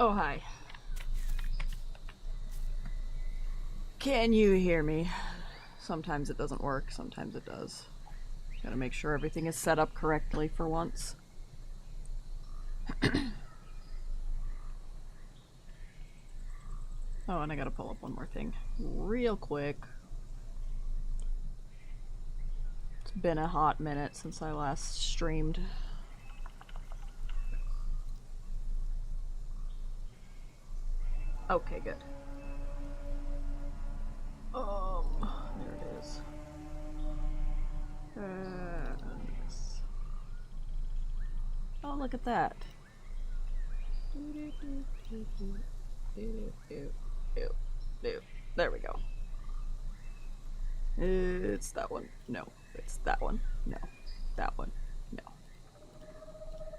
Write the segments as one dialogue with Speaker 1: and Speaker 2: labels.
Speaker 1: Oh, hi. Can you hear me? Sometimes it doesn't work, sometimes it does. Gotta make sure everything is set up correctly for once. Oh, and I gotta pull up one more thing real quick. It's been a hot minute since I last streamed. Okay, good. There it is. Oh, look at that. There we go. It's that one. No. It's that one. No. That one. No.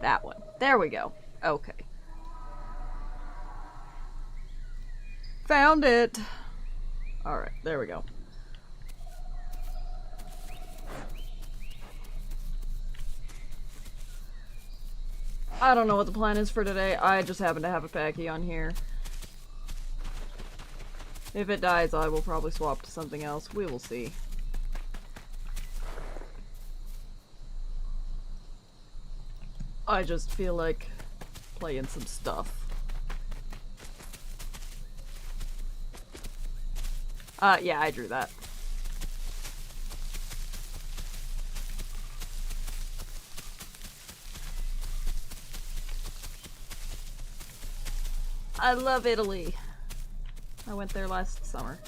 Speaker 1: That one. There we go. Okay. Found it! Alright, there we go. I don't know what the plan is for today. I just happen to have a Packy on here. If it dies, I will probably swap to something else. We will see. I just feel like playing some stuff. Yeah, I drew that. I love Italy. I went there last summer.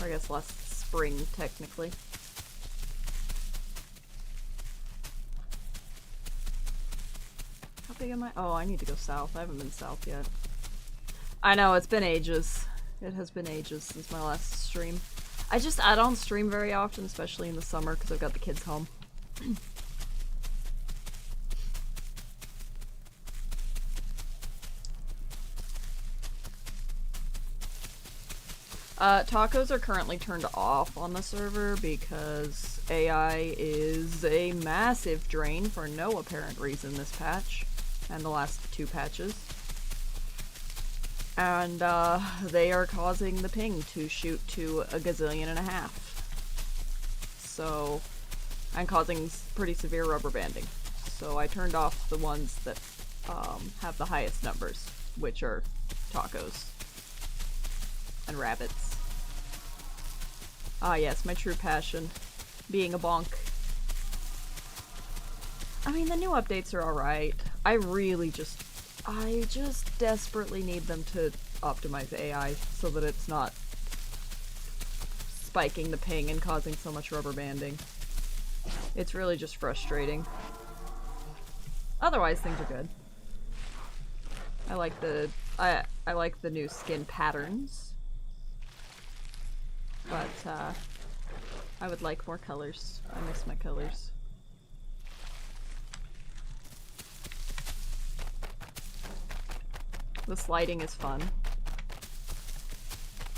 Speaker 1: Or I guess last spring, technically. How big am I? Oh, I need to go south. I haven't been south yet. I know, it's been ages. It has been ages since my last stream. I don't stream very often, especially in the summer, because I've got the kids home. Tacos are currently turned off on the server because AI is a massive drain for no apparent reason this patch, and the last two patches. And, they are causing the ping to shoot to 1.5 gazillion. So, and causing pretty severe rubber banding. So I turned off the ones that, have the highest numbers, which are tacos and rabbits. Ah yes, my true passion. Being a bonk. I mean, the new updates are alright. I just desperately need them to optimize AI so that it's not spiking the ping and causing so much rubber banding. It's really just frustrating. Otherwise, things are good. I like the new skin patterns. But, I would like more colors. I miss my colors. The sliding is fun.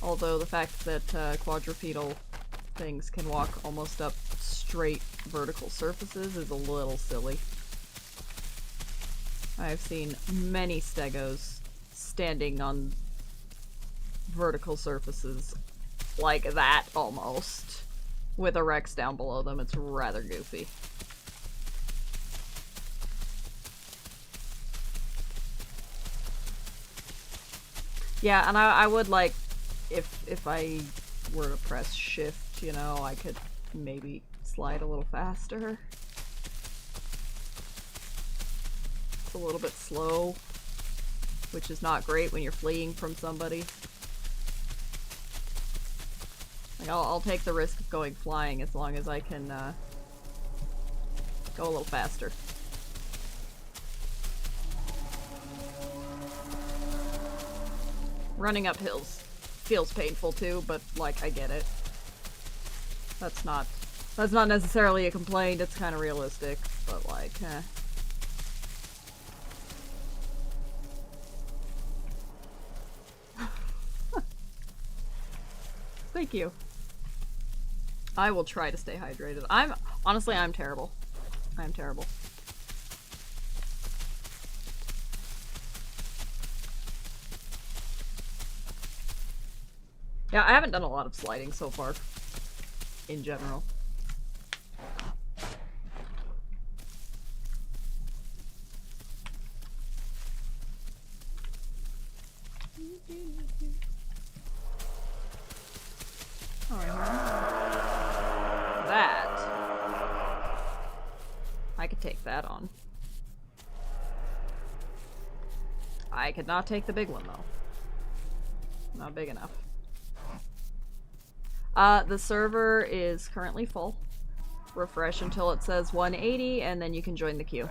Speaker 1: Although the fact that, quadrupedal things can walk almost up straight vertical surfaces is a little silly. I've seen many stegos standing on vertical surfaces like that, almost, with a Rex down below them. It's rather goofy. Yeah, and I would like, if I were to press shift, you know, I could maybe slide a little faster. It's a little bit slow, which is not great when you're fleeing from somebody. Like, I'll take the risk of going flying as long as I can, go a little faster. Running up hills feels painful too, but, like, I get it. That's not necessarily a complaint, it's kind of realistic, but, like, eh. Thank you. I will try to stay hydrated. Honestly, I'm terrible. I'm terrible. Yeah, I haven't done a lot of sliding so far, in general. Alright, that. I could take that on. I could not take the big one, though. Not big enough. The server is currently full. Refresh until it says 180, and then you can join the queue.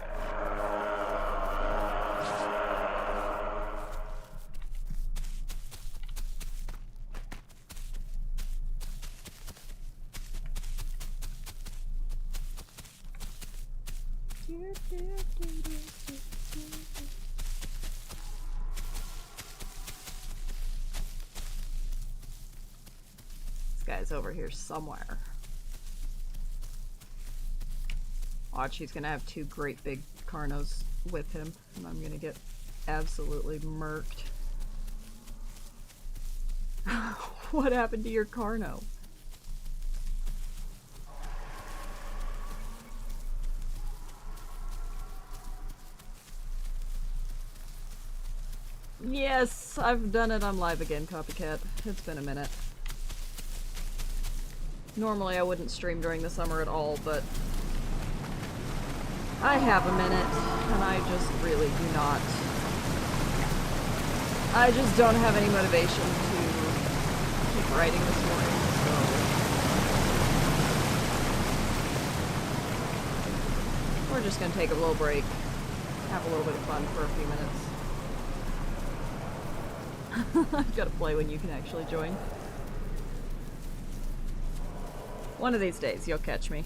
Speaker 1: This guy's over here somewhere. Watch, he's gonna have two great big Carnos with him, and I'm gonna get absolutely murked. What happened to your Carno? Yes, I've done it on live again, Copycat. It's been a minute. Normally I wouldn't stream during the summer at all, but I have a minute, and I just really do not. I just don't have any motivation to keep writing this morning, so we're just gonna take a little break, have a little bit of fun for a few minutes. I've got to play when you can actually join. One of these days, you'll catch me.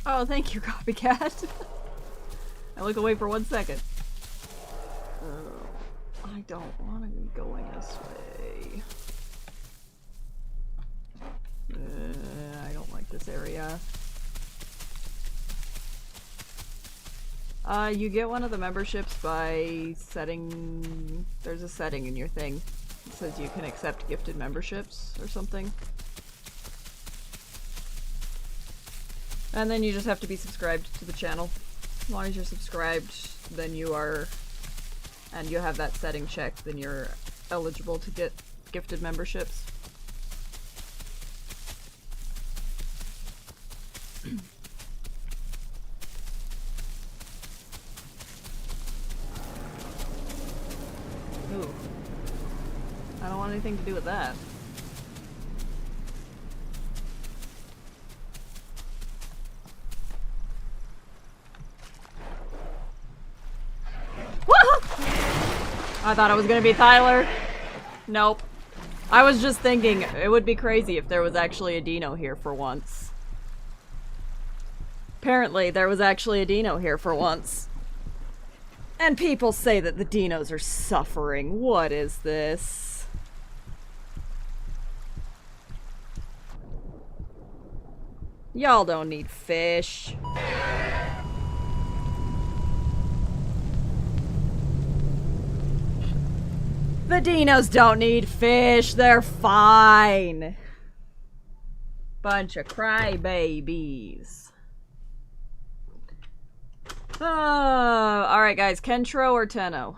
Speaker 1: Oh, thank you, Copycat. I look away for 1 second. I don't want to be going this way. I don't like this area. You get one of the memberships by setting... There's a setting in your thing. It says you can accept gifted memberships or something. And then you just have to be subscribed to the channel. As long as you're subscribed, then you are... and you have that setting checked, then you're eligible to get gifted memberships. Ooh. I don't want anything to do with that. I thought it was gonna be Tyler. Nope. I was just thinking, it would be crazy if there was actually a Dino here for once. Apparently, there was actually a Dino here for once. And people say that the Dinos are suffering. What is this? Y'all don't need fish. The Dinos don't need fish, they're fine. Bunch of crybabies. Alright guys, Kentro or Tenno?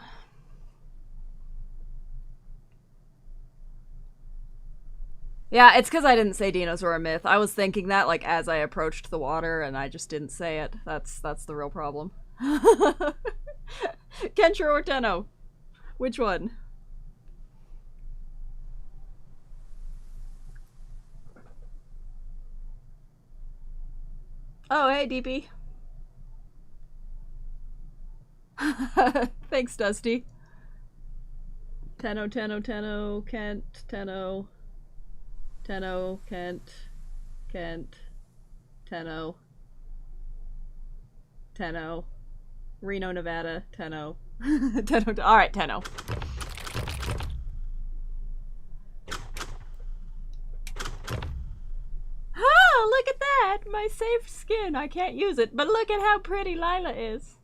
Speaker 1: Yeah, it's because I didn't say Dinos were a myth. I was thinking that like as I approached the water and I just didn't say it. That's the real problem. Kentro or Tenno? Which one? Oh, hey, DP. Thanks, Dusty. Tenno, Tenno, Tenno, Kent, Tenno, Tenno, Kent, Kent, Tenno, Tenno, Reno, Nevada, Tenno, Tenno. All right, Tenno. Oh, look at that! My safe skin. I can't use it, but look at how pretty Lila is.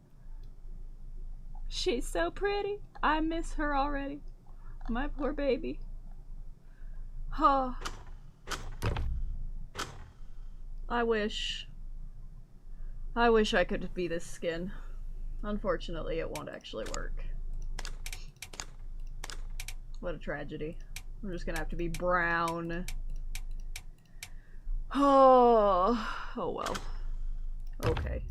Speaker 1: She's so pretty. I miss her already. My poor baby. Oh. I wish I could be this skin. Unfortunately, it won't actually work. What a tragedy. I'm just gonna have to be brown. Oh well. Okay.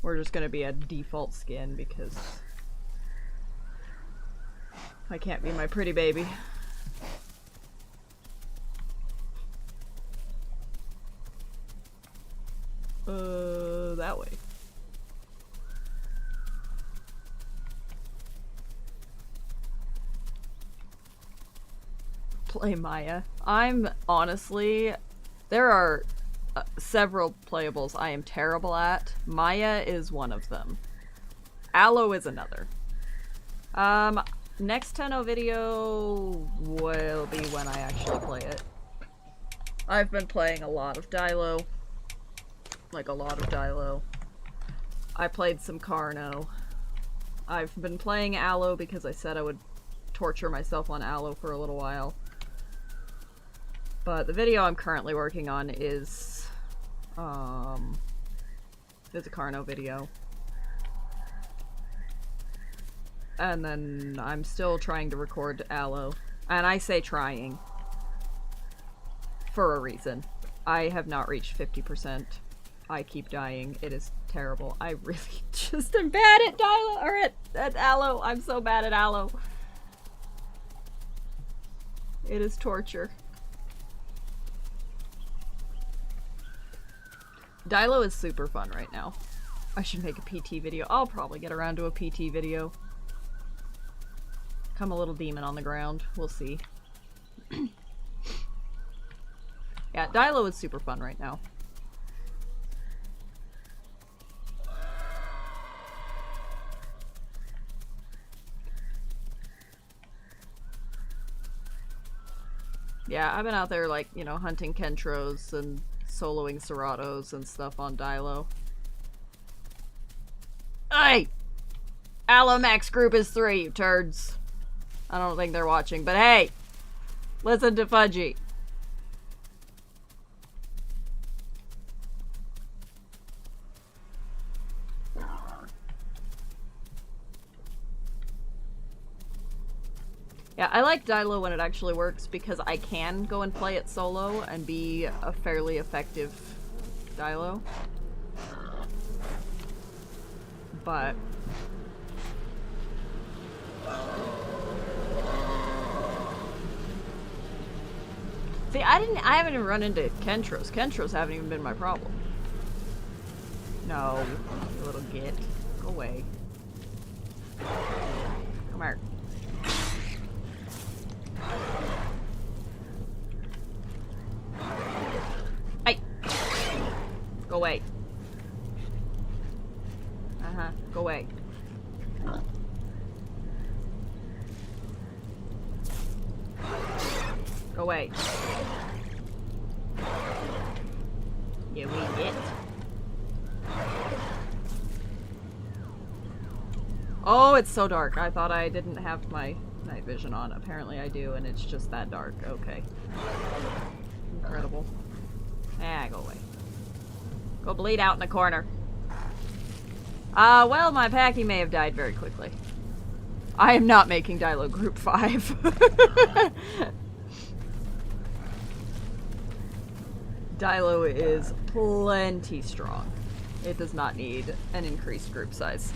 Speaker 1: We're just gonna be a default skin because I can't be my pretty baby. That way. Play Maya. I'm honestly, there are several playables I am terrible at. Maya is one of them. Aloe is another. Next Tenno video will be when I actually play it. I've been playing a lot of Dilo. Like a lot of Dilo. I played some Carno. I've been playing Aloe because I said I would torture myself on Aloe for a little while. But the video I'm currently working on is a Carno video. And then I'm still trying to record Aloe. And I say trying for a reason. I have not reached 50%. I keep dying. It is terrible. I really just am bad at Dilo, or at Aloe. I'm so bad at Aloe. It is torture. Dilo is super fun right now. I should make a PT video. I'll probably get around to a PT video. Come a little demon on the ground. We'll see. Yeah, Dilo is super fun right now. Yeah, I've been out there, like, you know, hunting Kentros and soloing Seratos and stuff on Dilo. Hey! Alomax group is 3, you turds. I don't think they're watching, but hey! Listen to Fudgy. Yeah, I like Dilo when it actually works because I can go and play it solo and be a fairly effective Dilo. But see, I haven't even run into Kentros. Kentros haven't even been my problem. No, you little git. Go away. Come here. Hey! Go away. Uh-huh. Go away. Go away. Yeah, we get. Oh, it's so dark. I thought I didn't have my night vision on. Apparently I do, and it's just that dark. Okay. Incredible. Ah, go away. Go bleed out in the corner. Well, my Packy may have died very quickly. I am not making Dilo Group 5. Dilo is plenty strong. It does not need an increased group size.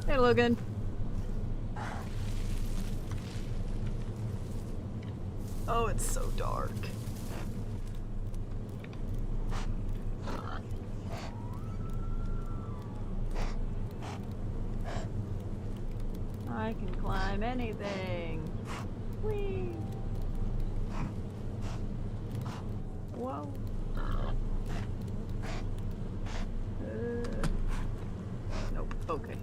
Speaker 1: Hey, Logan. Oh, it's so dark. climb anything. Whee! Whoa. Nope. Okay.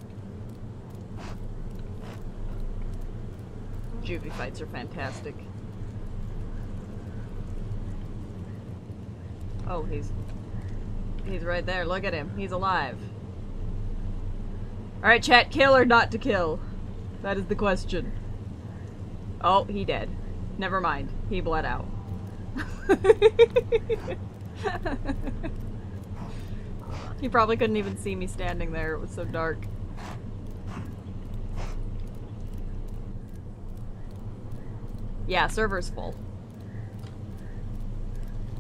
Speaker 1: Juvie fights are fantastic. Oh, he's right there. Look at him. He's alive. Alright, chat, kill or not to kill? That is the question. Oh, he dead. Never mind. He bled out. He probably couldn't even see me standing there. It was so dark. Yeah, server's full.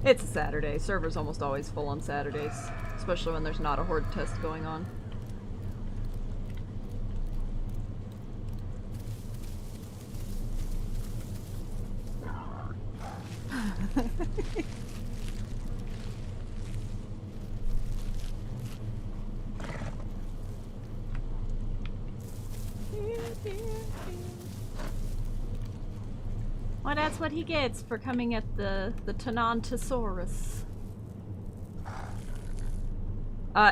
Speaker 1: It's a Saturday. Server's almost always full on Saturdays. Especially when there's not a horde test going on. Well, that's what he gets for coming at the Tenontosaurus.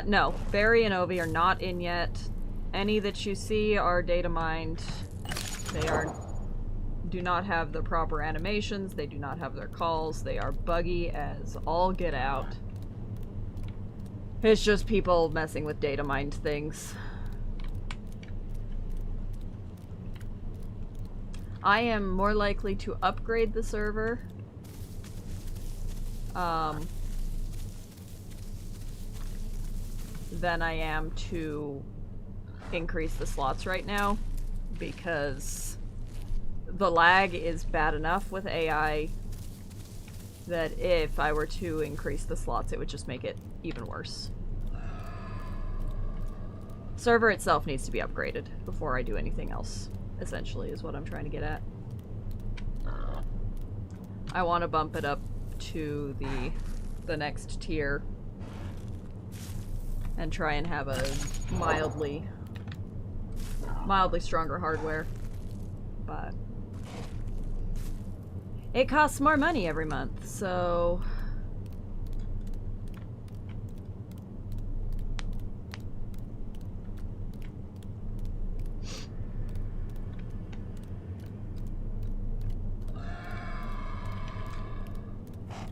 Speaker 1: No. Barry and Ovi are not in yet. Any that you see are data mined. They do not have the proper animations. They do not have their calls. They are buggy as all get out. It's just people messing with data mined things. I am more likely to upgrade the server than I am to increase the slots right now, because the lag is bad enough with AI that if I were to increase the slots, it would just make it even worse. Server itself needs to be upgraded before I do anything else, essentially, is what I'm trying to get at. I want to bump it up to the next tier and try and have a mildly stronger hardware, but it costs more money every month, so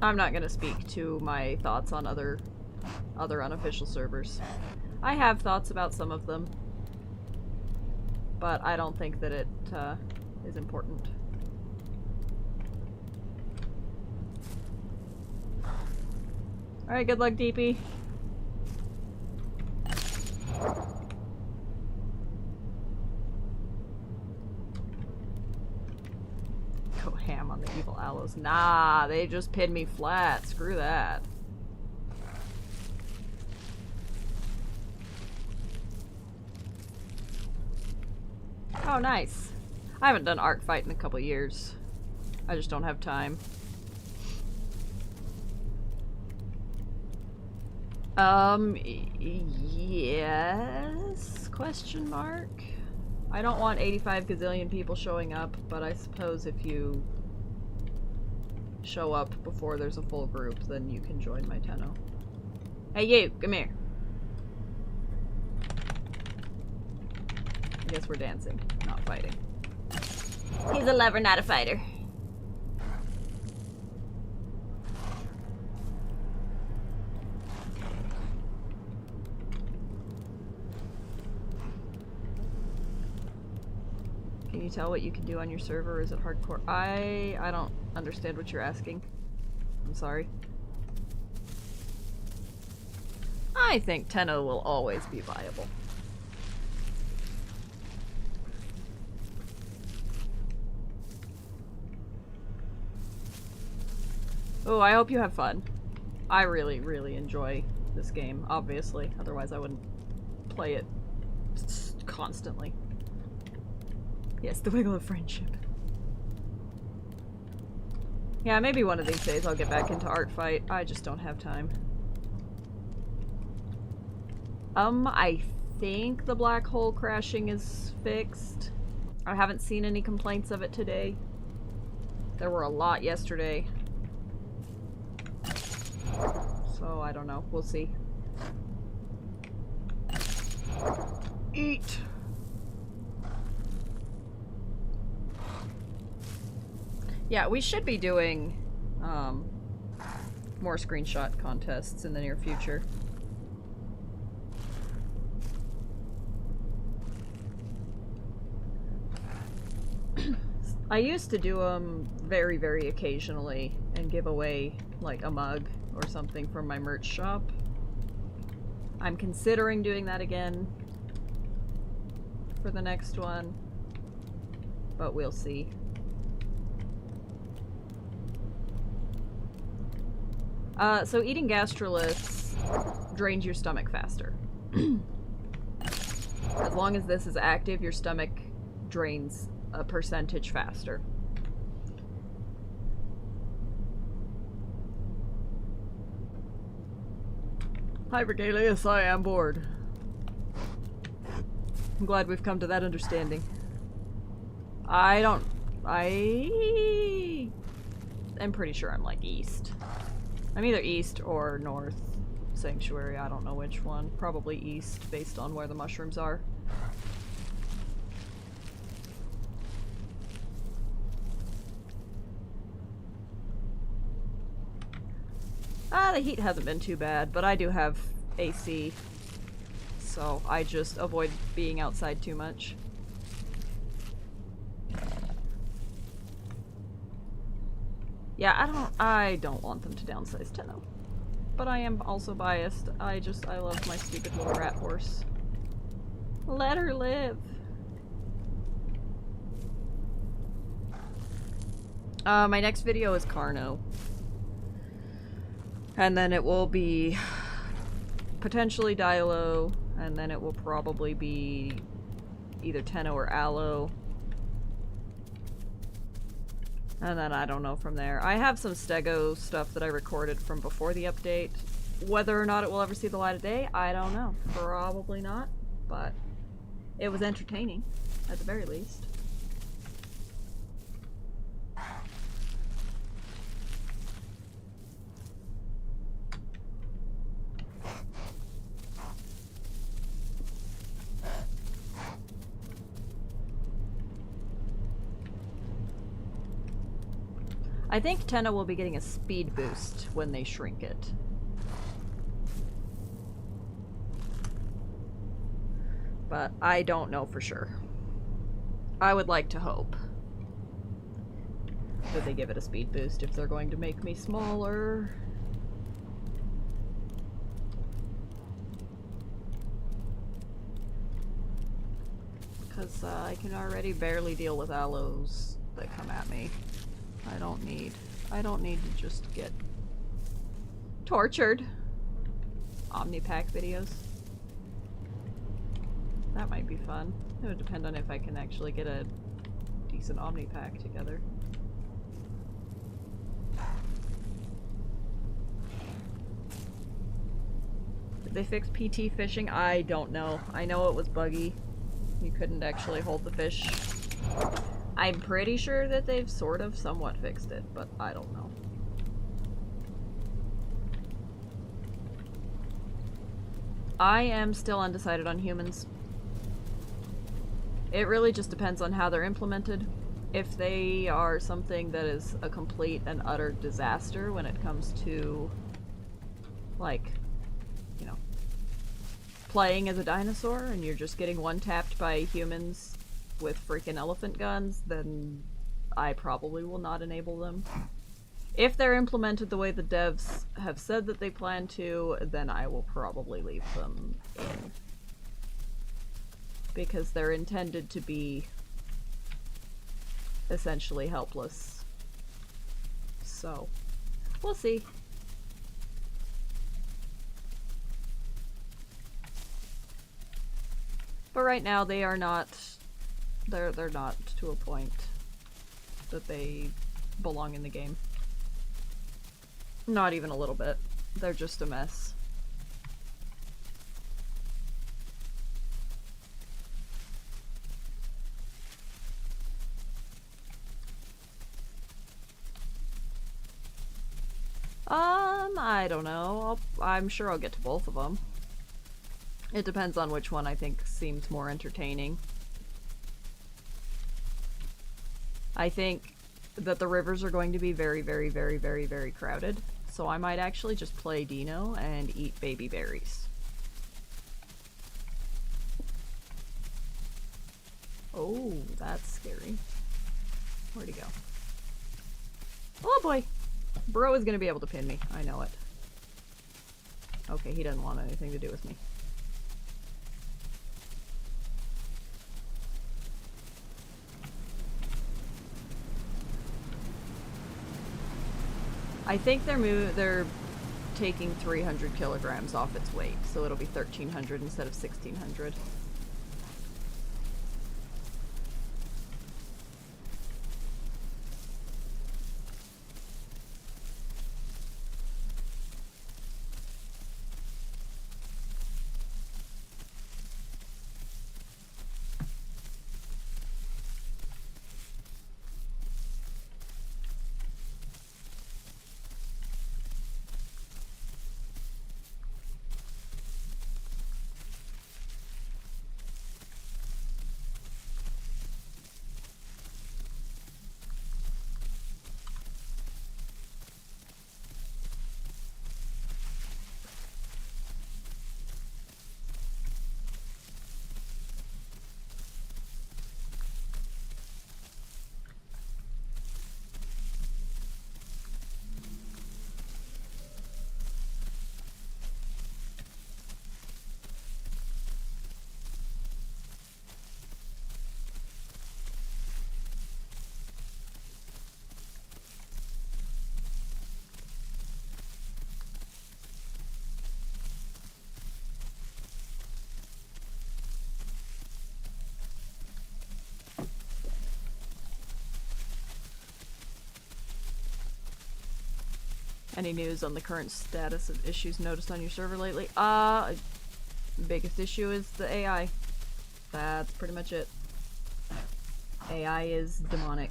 Speaker 1: I'm not gonna speak to my thoughts on other unofficial servers. I have thoughts about some of them, but I don't think that it is important. Alright, good luck, DP. Go ham on the evil aloes. Nah, they just pinned me flat. Screw that. Oh, nice. I haven't done Arc Fight in a couple years. I just don't have time. Yes? Question mark? I don't want 85 gazillion people showing up, but I suppose if you show up before there's a full group, then you can join my Tenno. Hey you, come here. I guess we're dancing, not fighting. He's a lover, not a fighter. Can you tell what you can do on your server, or is it hardcore? I don't understand what you're asking. I'm sorry. I think Tenno will always be viable. Oh, I hope you have fun. I really, really enjoy this game, obviously. Otherwise I wouldn't play it constantly. Yes, the wiggle of friendship. Yeah, maybe one of these days I'll get back into Art Fight. I just don't have time. I think the black hole crashing is fixed. I haven't seen any complaints of it today. There were a lot yesterday. So, I don't know. We'll see. Eat! Yeah, we should be doing, more screenshot contests in the near future. I used to do them very, very occasionally and give away, like, a mug or something from my merch shop. I'm considering doing that again for the next one, but we'll see. So eating gastroliths drains your stomach faster. As long as this is active, your stomach drains a percentage faster. Hi, Regalius, I am bored. I'm glad we've come to that understanding. I'm pretty sure I'm like east. I'm either east or north sanctuary, I don't know which one. Probably east, based on where the mushrooms are. The heat hasn't been too bad, but I do have AC, so I just avoid being outside too much. Yeah, I don't want them to downsize Tenno. But I am also biased. I love my stupid little rat horse. Let her live. My next video is Carno. And then it will be potentially Dilo, and then it will probably be either Tenno or Aloe. And then I don't know from there. I have some Stego stuff that I recorded from before the update. Whether or not it will ever see the light of day, I don't know. Probably not, but it was entertaining, at the very least. I think Tenno will be getting a speed boost when they shrink it. But I don't know for sure. I would like to hope that they give it a speed boost if they're going to make me smaller. Because I can already barely deal with aloes that come at me. I don't need to just get tortured. Omnipack videos. That might be fun. It would depend on if I can actually get a decent Omnipack together. Did they fix PT fishing? I don't know. I know it was buggy. You couldn't actually hold the fish. I'm pretty sure that they've sort of somewhat fixed it, but I don't know. I am still undecided on humans. It really just depends on how they're implemented. If they are something that is a complete and utter disaster when it comes to, like, you know, playing as a dinosaur and you're just getting one-tapped by humans with freaking elephant guns, then I probably will not enable them. If they're implemented the way the devs have said that they plan to, then I will probably leave them in. Because they're intended to be essentially helpless. So, we'll see. But right now they are not, they're not to a point that they belong in the game. Not even a little bit. They're just a mess. I don't know. I'm sure I'll get to both of them. It depends on which one I think seems more entertaining. I think that the rivers are going to be very, very, very, very, very crowded. So I might actually just play Dino and eat baby berries. Oh, that's scary. Where'd he go? Oh boy! Bro is gonna be able to pin me. I know it. Okay, he doesn't want anything to do with me. I think they're taking 300 kilograms off its weight, so it'll be 1,300 instead of 1,600. Any news on the current status of issues noticed on your server lately? Biggest issue is the AI. That's pretty much it. AI is demonic.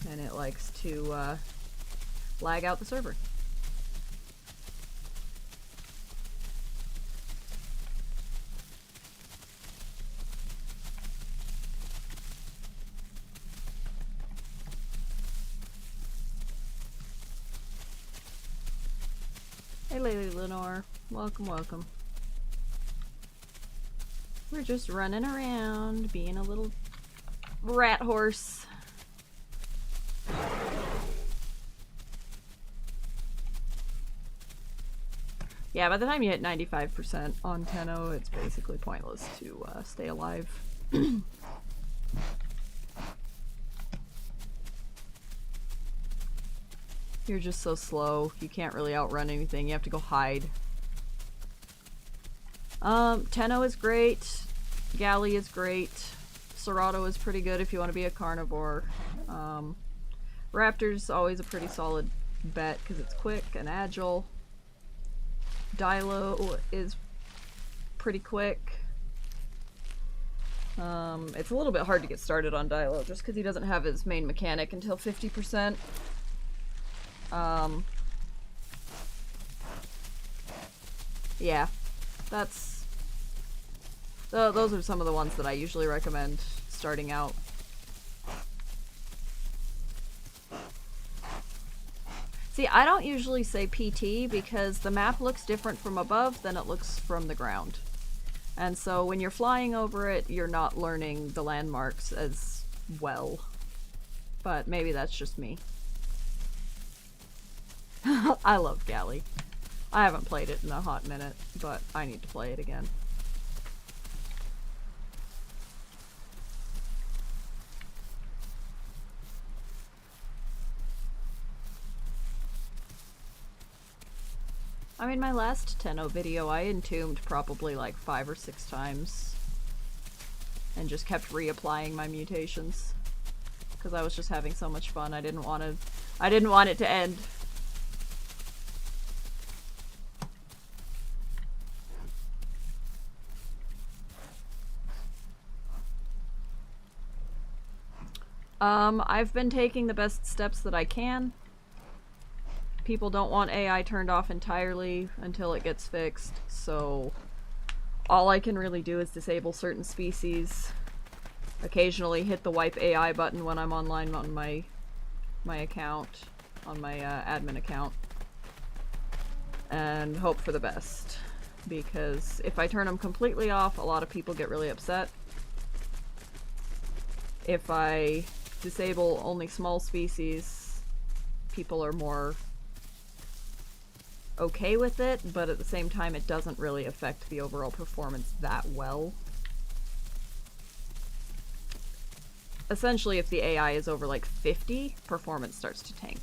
Speaker 1: And it likes to, lag out the server. Hey Lady Lenore, welcome, welcome. We're just running around, being a little rat horse. Yeah, by the time you hit 95% on Tenno, it's basically pointless to stay alive. You're just so slow. You can't really outrun anything. You have to go hide. Tenno is great. Galley is great. Serato is pretty good if you want to be a carnivore. Raptor's always a pretty solid bet because it's quick and agile. Dilo is pretty quick. It's a little bit hard to get started on Dilo just because he doesn't have his main mechanic until 50%. Yeah, that's... those are some of the ones that I usually recommend starting out. See, I don't usually say PT because the map looks different from above than it looks from the ground. And so when you're flying over it, you're not learning the landmarks as well. But maybe that's just me. I love Galley. I haven't played it in a hot minute, but I need to play it again. I mean, my last Tenno video, I entombed probably like 5 or 6 times. And just kept reapplying my mutations. Because I was just having so much fun, I didn't want it to end. I've been taking the best steps that I can. People don't want AI turned off entirely until it gets fixed, so all I can really do is disable certain species. Occasionally hit the wipe AI button when I'm online on my account, on my admin account, and hope for the best. Because if I turn them completely off, a lot of people get really upset. If I disable only small species, people are more okay with it, but at the same time it doesn't really affect the overall performance that well. Essentially, if the AI is over like 50, performance starts to tank.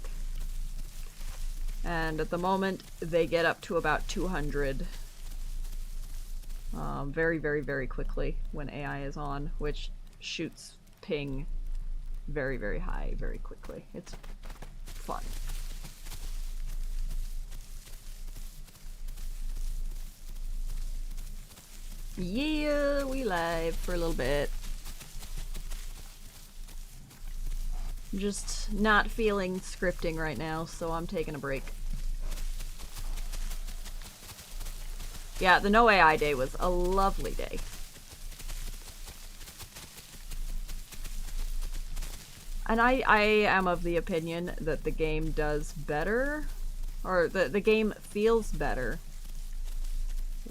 Speaker 1: And at the moment, they get up to about 200 very, very, very quickly when AI is on, which shoots ping very, very high very quickly. It's fun. Yeah, we live for a little bit. I'm just not feeling scripting right now, so I'm taking a break. Yeah, the No AI day was a lovely day. And I am of the opinion that the game does better, or the game feels better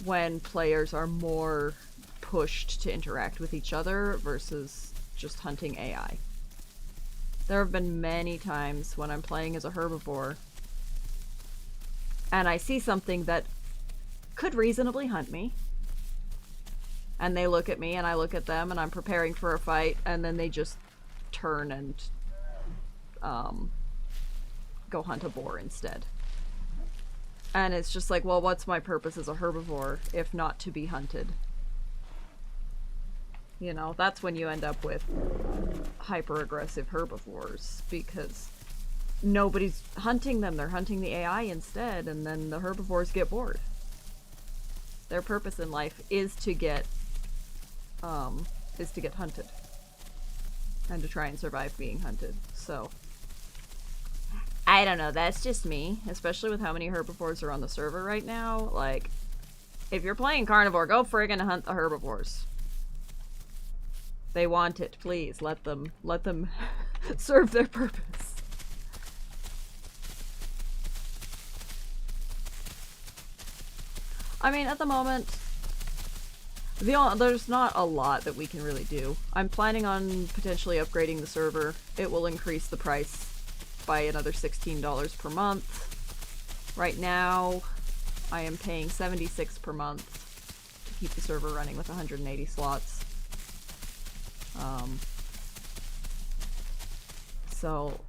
Speaker 1: when players are more pushed to interact with each other versus just hunting AI. There have been many times when I'm playing as a herbivore and I see something that could reasonably hunt me, and they look at me and I look at them and I'm preparing for a fight, and then they just turn and go hunt a boar instead. And it's just like, well, what's my purpose as a herbivore if not to be hunted? You know, that's when you end up with hyper-aggressive herbivores, because nobody's hunting them, they're hunting the AI instead, and then the herbivores get bored. Their purpose in life is to get hunted. And to try and survive being hunted. So I don't know, that's just me, especially with how many herbivores are on the server right now. Like, if you're playing carnivore, go friggin' hunt the herbivores. They want it, please. Let them serve their purpose. I mean, at the moment, there's not a lot that we can really do. I'm planning on potentially upgrading the server. It will increase the price by another $16 per month. Right now, I am paying $76 per month to keep the server running with 180 slots. So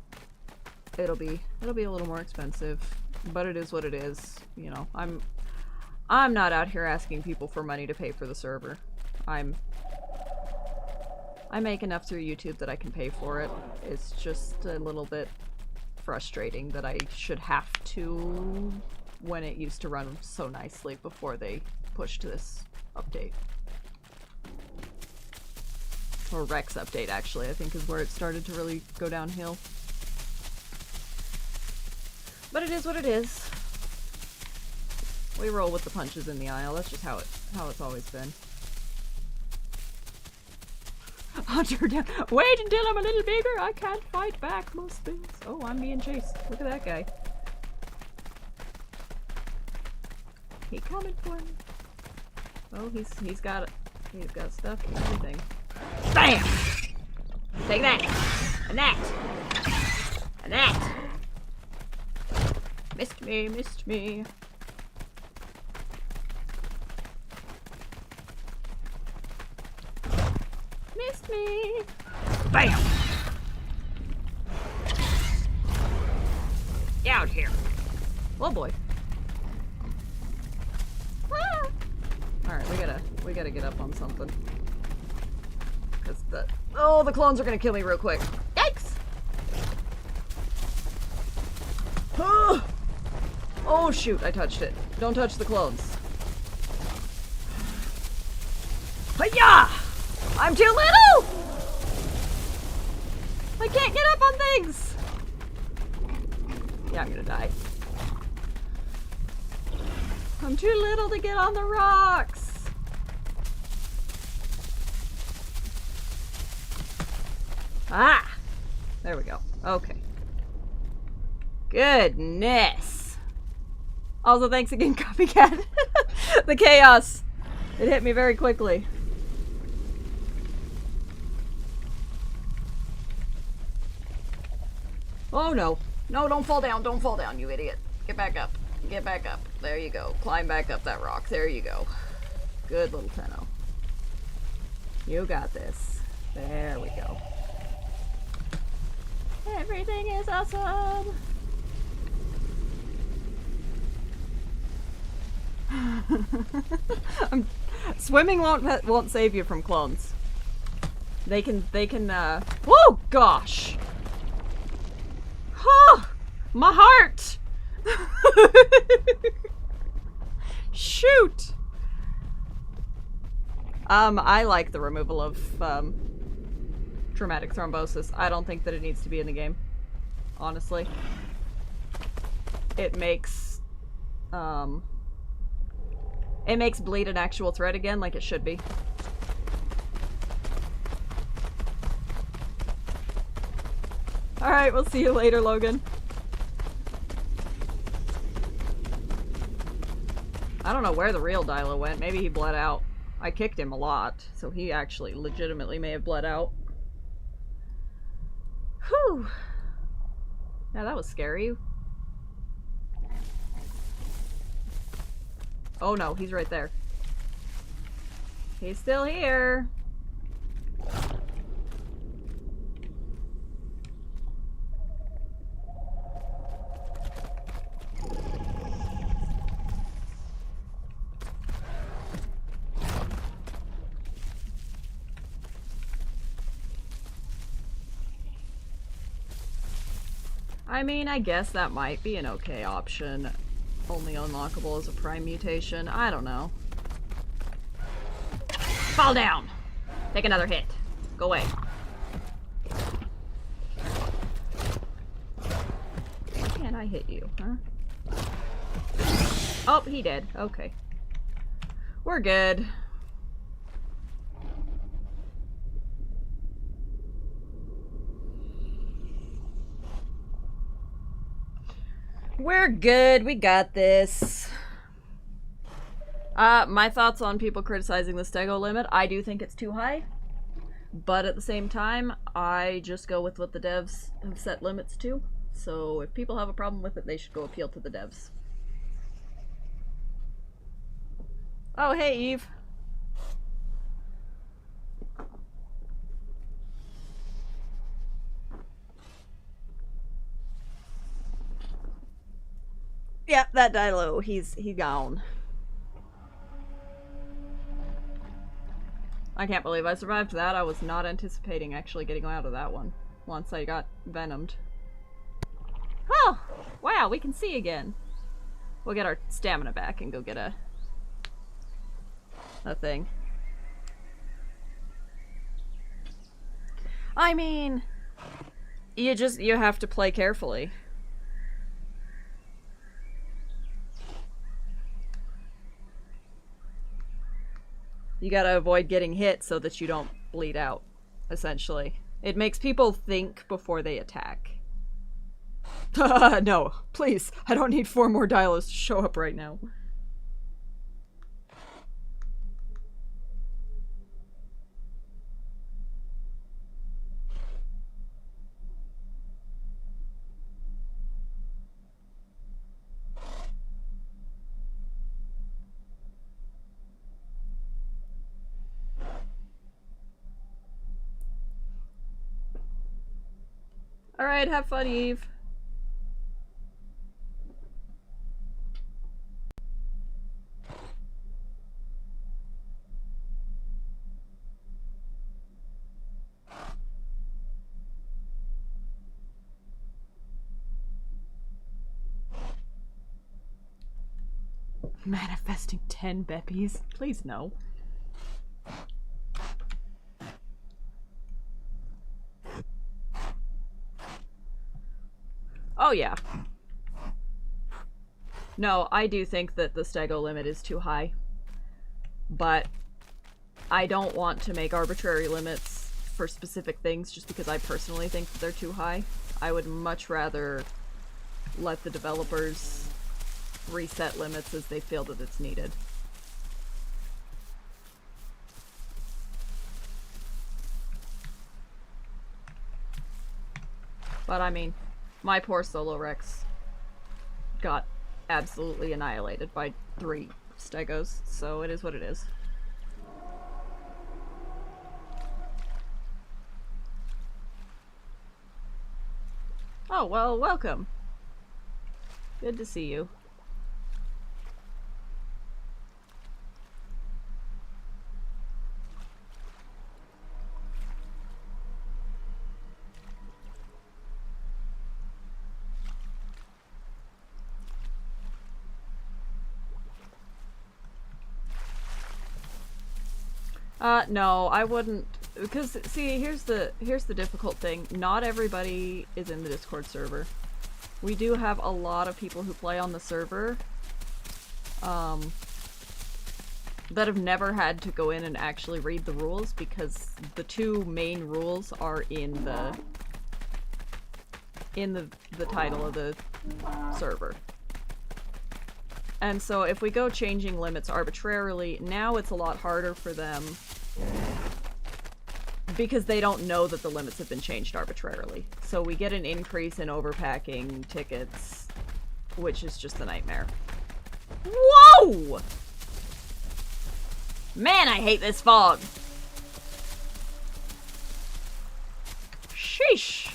Speaker 1: it'll be a little more expensive, but it is what it is. You know, I'm not out here asking people for money to pay for the server. I make enough through YouTube that I can pay for it. It's just a little bit frustrating that I should have to when it used to run so nicely before they pushed this update. Or Rex update, actually, I think is where it started to really go downhill. But it is what it is. We roll with the punches in the aisle. That's just how it's always been. Hunter down. Wait until I'm a little bigger. I can't fight back most things. Oh, I'm being chased. Look at that guy. He coming for me. Oh, he's got stuff and everything. Bam! Take that! And that! And that! Missed me, missed me. Missed me! Bam! Get out here. Oh boy. Ah! Alright, we gotta get up on something. Cause the clones are gonna kill me real quick. Yikes! Oh shoot, I touched it. Don't touch the clones. Hiya! I'm too little! I can't get up on things! Yeah, I'm gonna die. I'm too little to get on the rocks! Ah! There we go. Okay. Goodness! Also, thanks again, Copycat. The chaos! It hit me very quickly. Oh no. No, don't fall down. Don't fall down, you idiot. Get back up. Get back up. There you go. Climb back up that rock. There you go. Good little Tenno. You got this. There we go. Everything is awesome! Swimming won't save you from clones. They can, whoa, gosh! Oh, my heart! Shoot! I like the removal of, traumatic thrombosis. I don't think that it needs to be in the game. Honestly. It makes bleed an actual threat again, like it should be. Alright, we'll see you later, Logan. I don't know where the real Dyla went. Maybe he bled out. I kicked him a lot, so he actually legitimately may have bled out. Whew. Yeah, that was scary. Oh no, he's right there. He's still here. I mean, I guess that might be an okay option. Only unlockable as a prime mutation. I don't know. Fall down! Take another hit. Go away. Why can't I hit you, huh? Oh, he did. Okay. We're good. We're good. We got this. My thoughts on people criticizing the stego limit. I do think it's too high. But at the same time, I just go with what the devs have set limits to. So if people have a problem with it, they should go appeal to the devs. Oh, hey, Eve. Yep, that Dylo, he's gone. I can't believe I survived that. I was not anticipating actually getting out of that one once I got venomed. Oh, wow, we can see again. We'll get our stamina back and go get a thing. I mean, you have to play carefully. You gotta avoid getting hit so that you don't bleed out, essentially. It makes people think before they attack. No, please, I don't need 4 more Dylos to show up right now. Alright, have fun, Eve. Manifesting 10 Beppies? Please no. Oh yeah. No, I do think that the stego limit is too high. But I don't want to make arbitrary limits for specific things just because I personally think that they're too high. I would much rather let the developers reset limits as they feel that it's needed. But I mean, my poor Solo Rex got absolutely annihilated by 3 stegos, so it is what it is. Oh, well, welcome. Good to see you. No, I wouldn't, because see, here's the difficult thing. Not everybody is in the Discord server. We do have a lot of people who play on the server, that have never had to go in and actually read the rules, because the 2 main rules are in the title of the server. And so if we go changing limits arbitrarily, now it's a lot harder for them because they don't know that the limits have been changed arbitrarily. So we get an increase in overpacking tickets, which is just a nightmare. Whoa! Man, I hate this fog! Sheesh!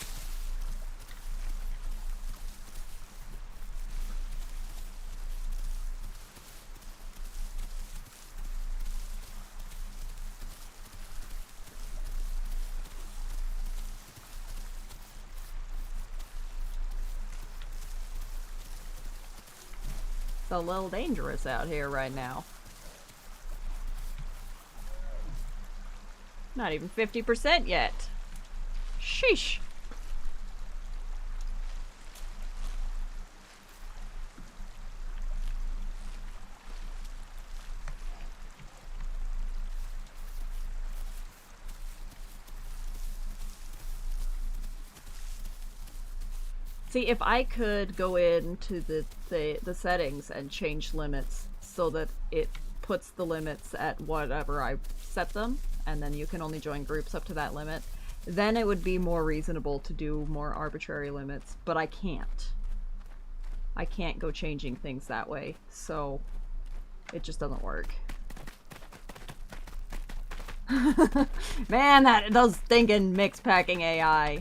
Speaker 1: It's a little dangerous out here right now. Not even 50% yet. Sheesh. See, if I could go into the settings and change limits so that it puts the limits at whatever I set them, and then you can only join groups up to that limit, then it would be more reasonable to do more arbitrary limits, but I can't. I can't go changing things that way, so it just doesn't work. Man, those stinking mix packing AI.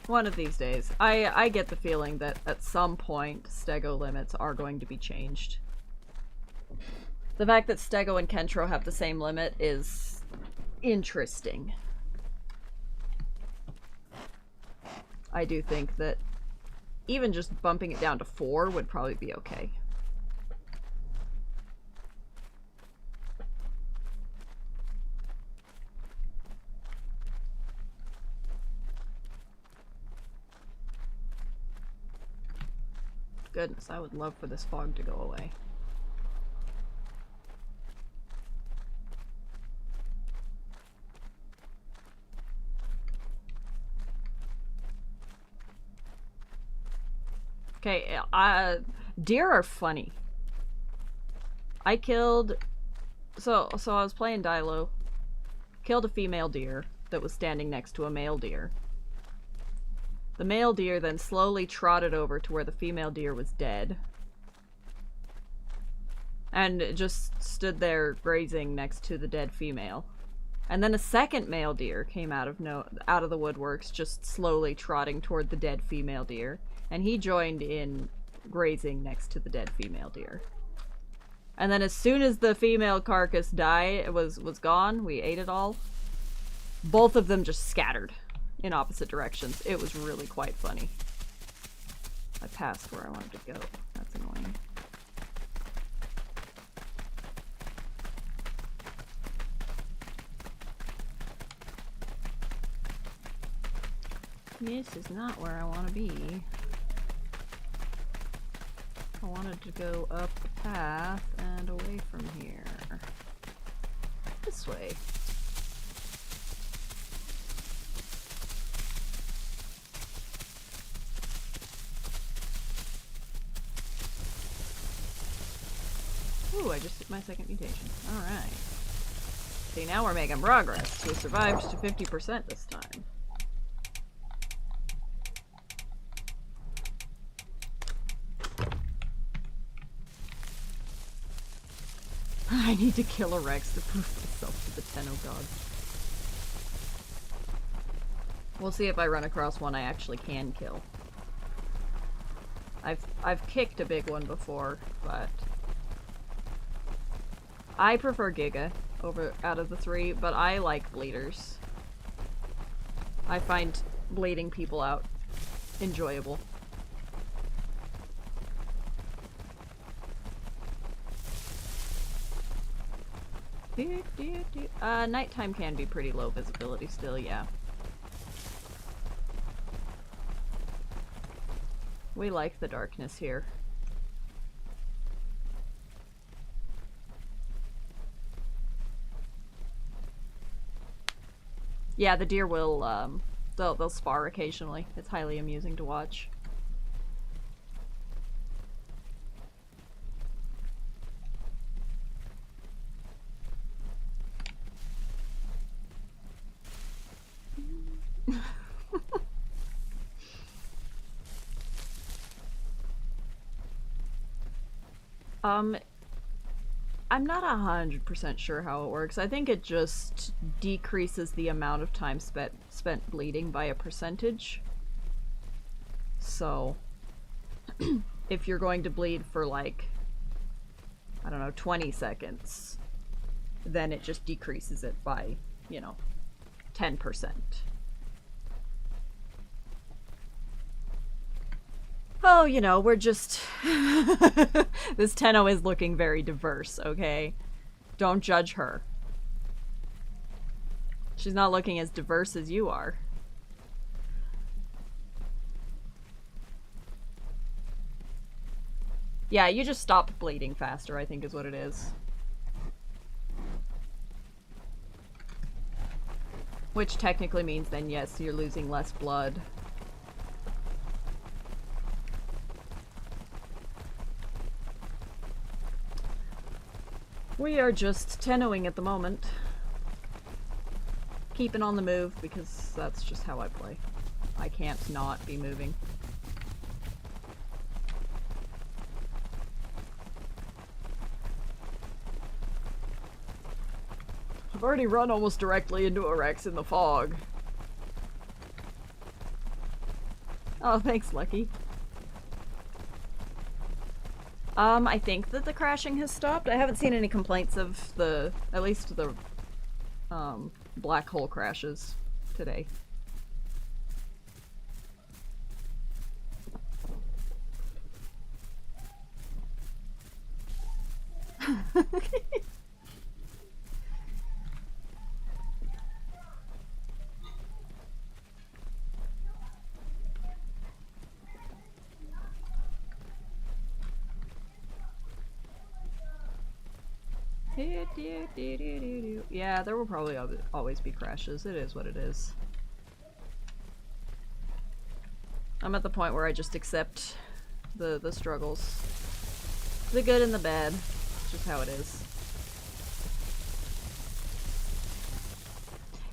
Speaker 1: One of these days. I get the feeling that at some point stego limits are going to be changed. The fact that stego and Kentro have the same limit is interesting. I do think that even just bumping it down to 4 would probably be okay. Goodness, I would love for this fog to go away. Okay, deer are funny. I killed... So I was playing Dilo. Killed a female deer that was standing next to a male deer. The male deer then slowly trotted over to where the female deer was dead. And just stood there grazing next to the dead female. And then a second male deer came out of the woodworks, just slowly trotting toward the dead female deer. And he joined in grazing next to the dead female deer. And then as soon as the female carcass was gone, we ate it all. Both of them just scattered in opposite directions. It was really quite funny. I passed where I wanted to go. That's annoying. This is not where I want to be. I wanted to go up the path and away from here. This way. Ooh, I just hit my second mutation. Alright. See, now we're making progress. We survived to 50% this time. I need to kill a Rex to prove myself to the Tenno gods. We'll see if I run across one I actually can kill. I've kicked a big one before, but I prefer Giga out of the three, but I like bleeders. I find bleeding people out enjoyable. Nighttime can be pretty low visibility still, yeah. We like the darkness here. Yeah, the deer will, they'll spar occasionally. It's highly amusing to watch. I'm not 100% sure how it works. I think it just decreases the amount of time spent bleeding by a percentage. So, if you're going to bleed for like, I don't know, 20 seconds, then it just decreases it by, you know, 10%. Oh, you know, we're just... This Tenno is looking very diverse, okay? Don't judge her. She's not looking as diverse as you are. Yeah, you just stop bleeding faster, I think is what it is. Which technically means then, yes, you're losing less blood. We are just Tennoing at the moment. Keeping on the move, because that's just how I play. I can't not be moving. I've already run almost directly into a Rex in the fog. Oh, thanks, Lucky. I think that the crashing has stopped. I haven't seen any complaints of at least the, black hole crashes today. Yeah, there will probably always be crashes. It is what it is. I'm at the point where I just accept the struggles. The good and the bad. It's just how it is.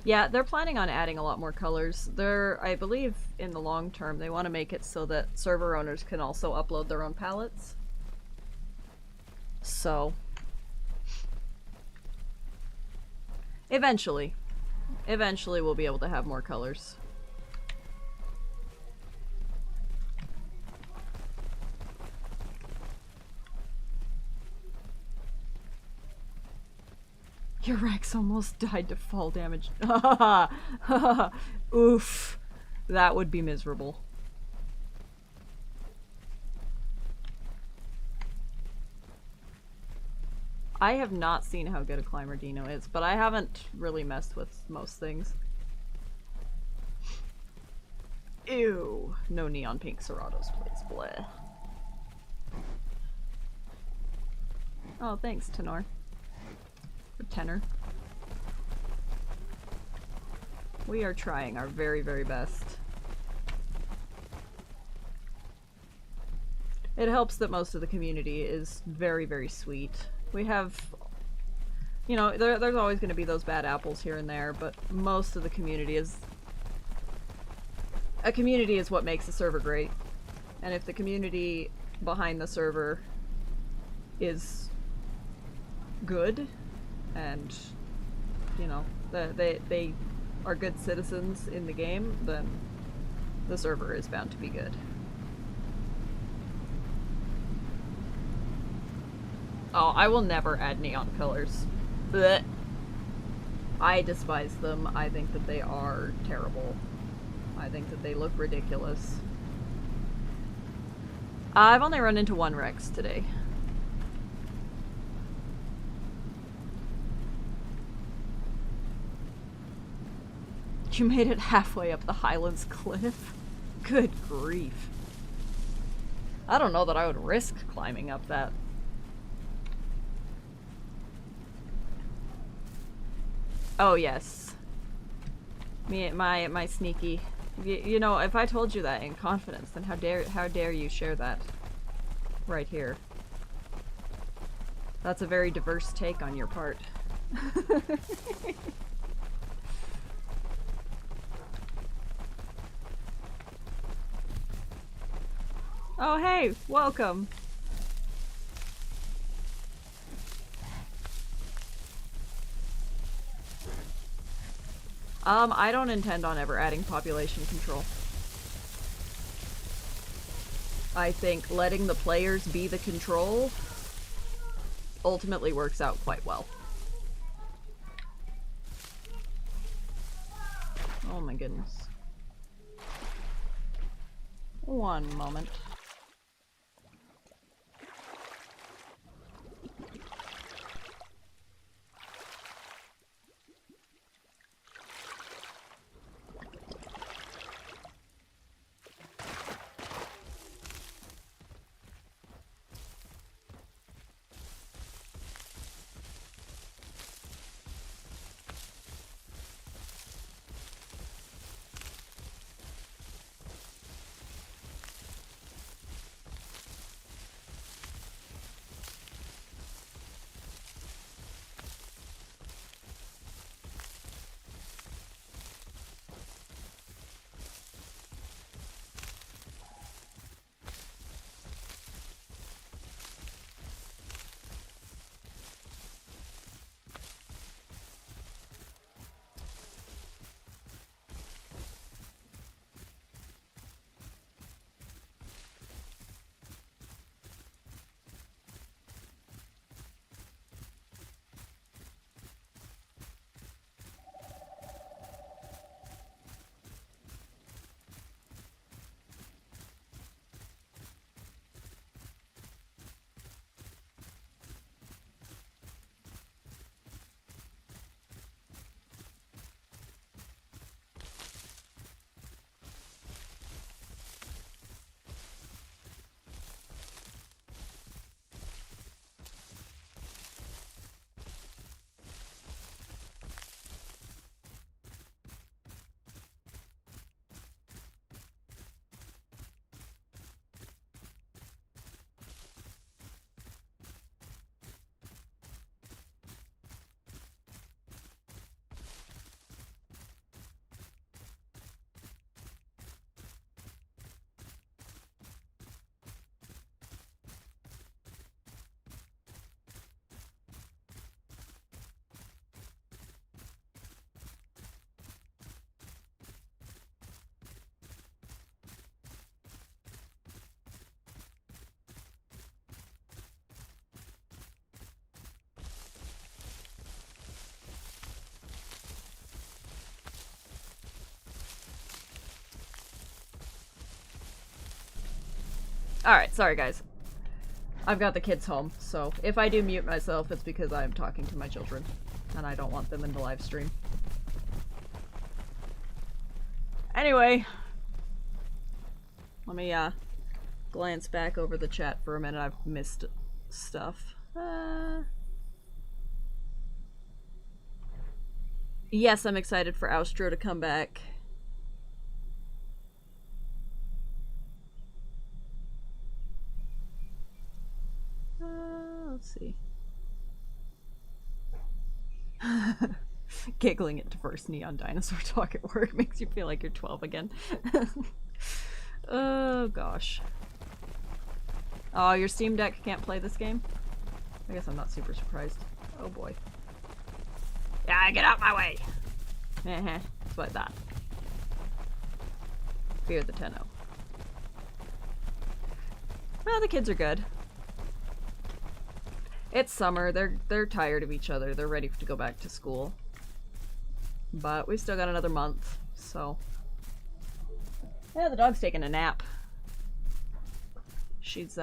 Speaker 1: Yeah, they're planning on adding a lot more colors. I believe in the long term, they want to make it so that server owners can also upload their own palettes. So... Eventually we'll be able to have more colors. Your Rex almost died to fall damage. Oof. That would be miserable. I have not seen how good a climber Dino is, but I haven't really messed with most things. Ew. No neon pink Seratos, please. Bleh. Oh, thanks, Tenor. Or Tenor. We are trying our very, very best. It helps that most of the community is very, very sweet. We have, you know, there's always going to be those bad apples here and there, but most of the community is... A community is what makes a server great. And if the community behind the server is good, and, you know, they are good citizens in the game, then the server is bound to be good. Oh, I will never add neon colors. Blech. I despise them. I think that they are terrible. I think that they look ridiculous. I've only run into one Rex today. You made it halfway up the Highlands cliff? Good grief. I don't know that I would risk climbing up that. Oh yes. My sneaky. You know, if I told you that in confidence, then how dare you share that right here. That's a very diverse take on your part. Oh hey, welcome. I don't intend on ever adding population control. I think letting the players be the control ultimately works out quite well. Oh my goodness. One moment. Alright, sorry guys. I've got the kids home, so if I do mute myself, it's because I'm talking to my children, and I don't want them in the live stream. Anyway, let me glance back over the chat for a minute. I've missed stuff. Yes, I'm excited for Austro to come back. Let's see. Giggling at diverse neon dinosaur talk at work makes you feel like you're 12 again. Oh gosh. Oh, your Steam Deck can't play this game? I guess I'm not super surprised. Oh boy. Yeah, get out my way! It's like that. Fear the Tenno. Well, the kids are good. It's summer, they're tired of each other, they're ready to go back to school. But we've still got another month, so... Yeah, the dog's taking a nap. She's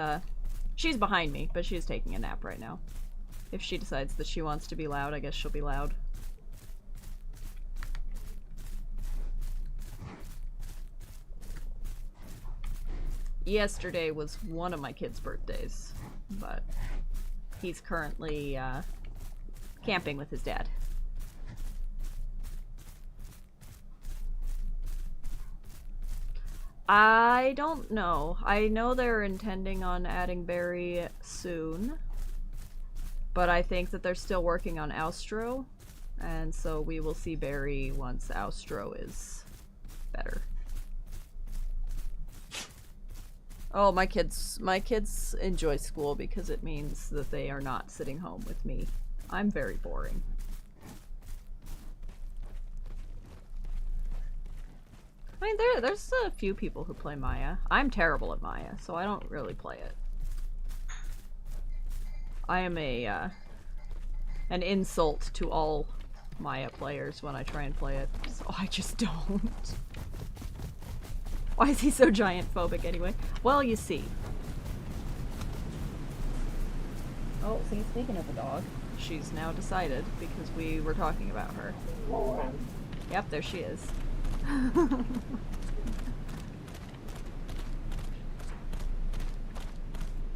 Speaker 1: behind me, but she's taking a nap right now. If she decides that she wants to be loud, I guess she'll be loud. Yesterday was one of my kids' birthdays, but he's currently camping with his dad. I don't know. I know they're intending on adding Barry soon, but I think that they're still working on Austro, and so we will see Barry once Austro is better. Oh, my kids enjoy school because it means that they are not sitting home with me. I'm very boring. I mean, there's a few people who play Maya. I'm terrible at Maya, so I don't really play it. I am an insult to all Maya players when I try and play it, so I just don't. Why is he so giant phobic anyway? Well, you see. Oh, see, speaking of the dog, she's now decided because we were talking about her. Yep, there she is.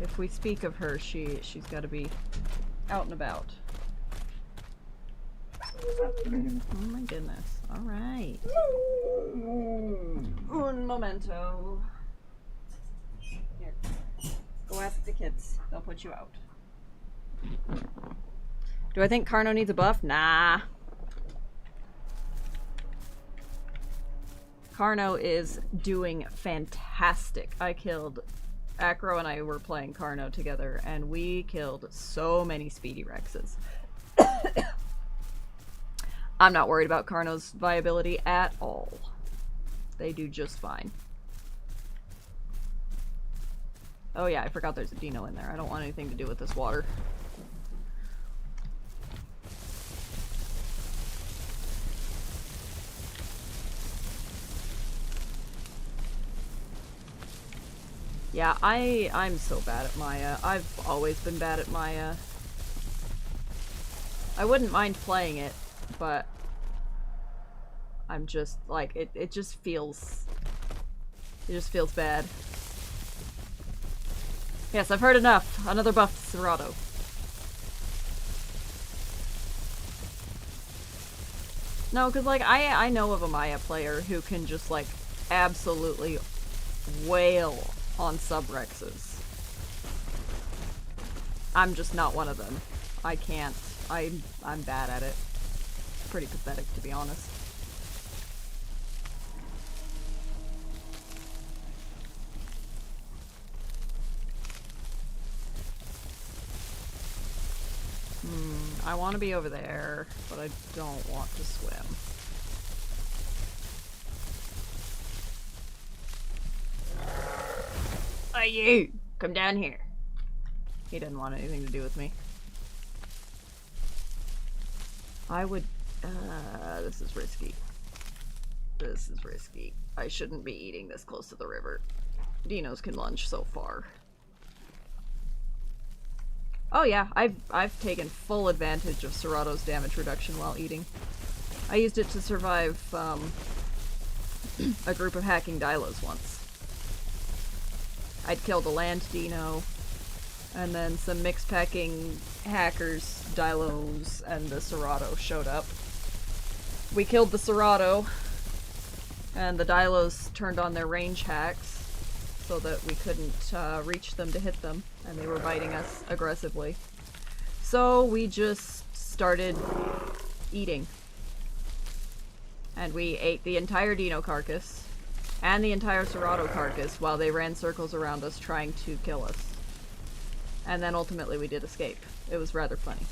Speaker 1: If we speak of her, she's got to be out and about. Oh my goodness. All right. Un momento. Here. Go ask the kids. They'll put you out. Do I think Carno needs a buff? Nah. Carno is doing fantastic. I killed... Acro and I were playing Carno together, and we killed so many Speedy Rexes. I'm not worried about Carno's viability at all. They do just fine. Oh yeah, I forgot there's a Dino in there. I don't want anything to do with this water. Yeah, I'm so bad at Maya. I've always been bad at Maya. I wouldn't mind playing it, but I'm just like it just feels bad. Yes, I've heard enough. Another buff to Serato. No, because like I know of a Maya player who can just like absolutely wail on sub-Rexes. I'm just not one of them. I can't. I'm bad at it. It's pretty pathetic, to be honest. I want to be over there, but I don't want to swim. Hey, you! Come down here. He didn't want anything to do with me. I would... this is risky. This is risky. I shouldn't be eating this close to the river. dinos can lunge so far. Oh yeah, I've taken full advantage of Serato's damage reduction while eating. I used it to survive a group of hacking Dilos once. I'd killed a land dino, and then some mixed packing hackers, Dilos, and the Serato showed up. We killed the Serato, and the Dilos turned on their range hacks so that we couldn't reach them to hit them, and they were biting us aggressively. So we just started eating. And we ate the entire dino carcass and the entire Serato carcass while they ran circles around us trying to kill us. And then ultimately we did escape. It was rather funny.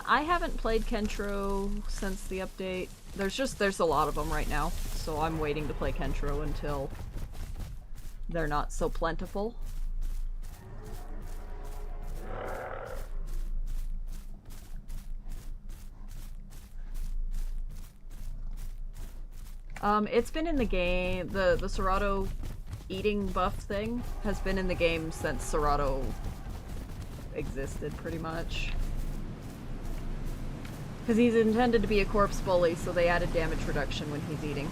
Speaker 1: I haven't played Kentro since the update. There's a lot of them right now, so I'm waiting to play Kentro until they're not so plentiful. It's been in the game. The Serato eating buff thing has been in the game since Serato existed, pretty much. Because he's intended to be a corpse bully, so they added damage reduction when he's eating.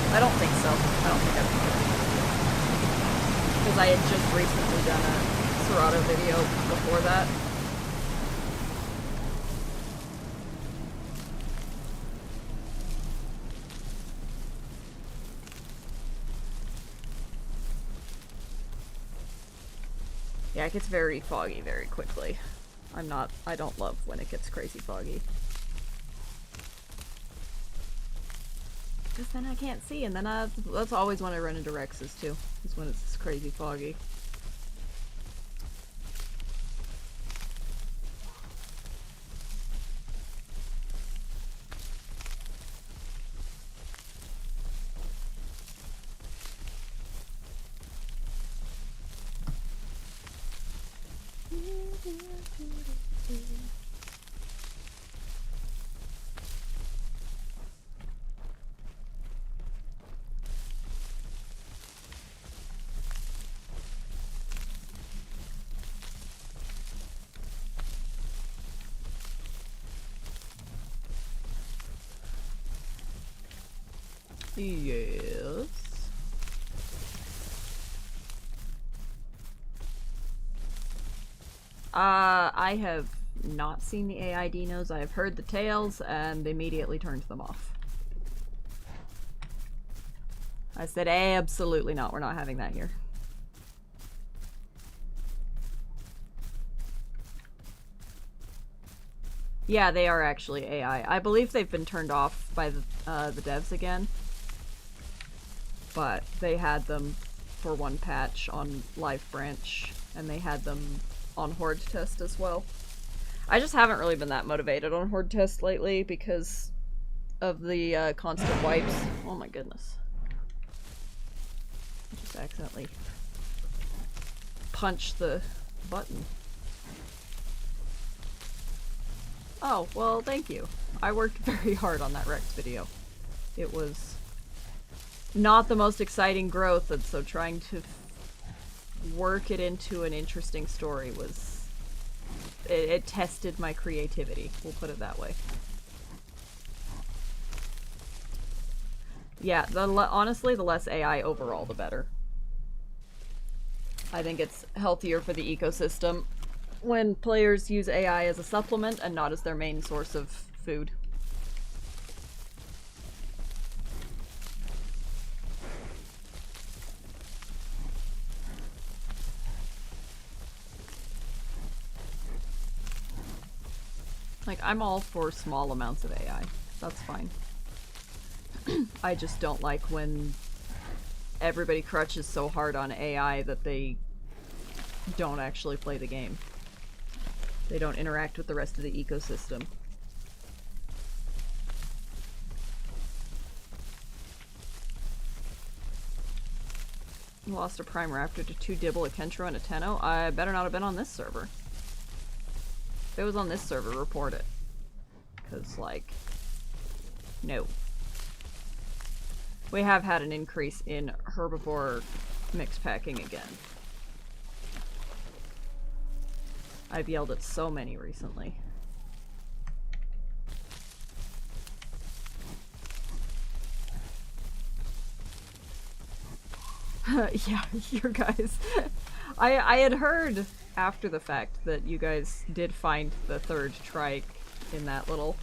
Speaker 1: I don't think so. I don't think I've done it. Because I had just recently done a Serato video before that. Yeah, it gets very foggy very quickly. I don't love when it gets crazy foggy. Because then I can't see, and then that's always when I run into Rexes too, is when it's crazy foggy. Yes. I have not seen the AI dinos. I have heard the tales and immediately turned them off. I said, absolutely not. We're not having that here. Yeah, they are actually AI. I believe they've been turned off by the devs again. But they had them for one patch on Live Branch, and they had them on Horde Test as well. I just haven't really been that motivated on Horde Test lately because of the constant wipes. Oh my goodness. I just accidentally punched the button. Oh, well, thank you. I worked very hard on that Rex video. It was not the most exciting growth, and so trying to work it into an interesting story was... It tested my creativity, we'll put it that way. Yeah, honestly, the less AI overall, the better. I think it's healthier for the ecosystem when players use AI as a supplement and not as their main source of food. Like, I'm all for small amounts of AI. That's fine. I just don't like when everybody crutches so hard on AI that they don't actually play the game. They don't interact with the rest of the ecosystem. Lost a Prime Raptor to 2 Dibble, a Kentro, and a Tenno. I better not have been on this server. If it was on this server, report it. Because, like, no. We have had an increase in herbivore mix packing again. I've yelled at so many recently. Yeah, your guys. I had heard after the fact that you guys did find the 3rd trike in that little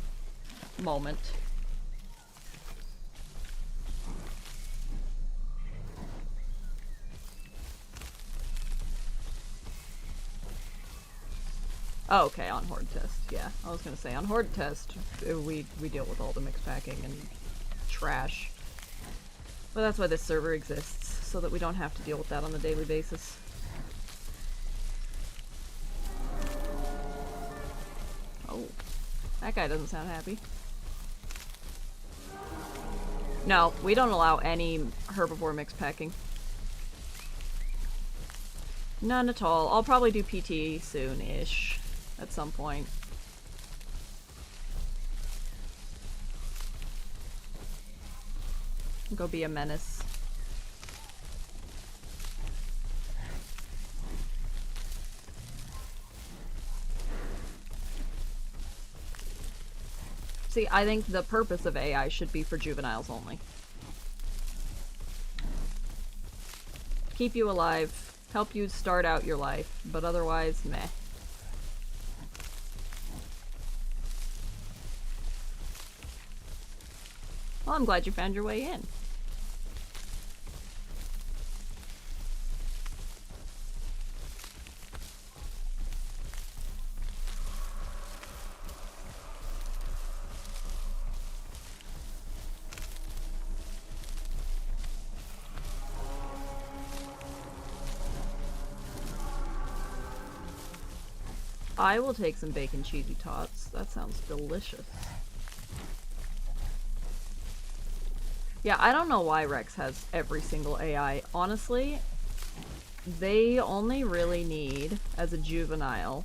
Speaker 1: moment. Oh, okay, on Horde Test, yeah. I was gonna say, on Horde Test, we deal with all the mix packing and trash. But that's why this server exists, so that we don't have to deal with that on a daily basis. Oh, that guy doesn't sound happy. No, we don't allow any herbivore mix packing. None at all. I'll probably do PT soon-ish, at some point. Go be a menace. See, I think the purpose of AI should be for juveniles only. Keep you alive, help you start out your life, but otherwise, meh. Well, I'm glad you found your way in. I will take some bacon cheesy tots. That sounds delicious. Yeah, I don't know why Rex has every single AI. Honestly, they only really need, as a juvenile,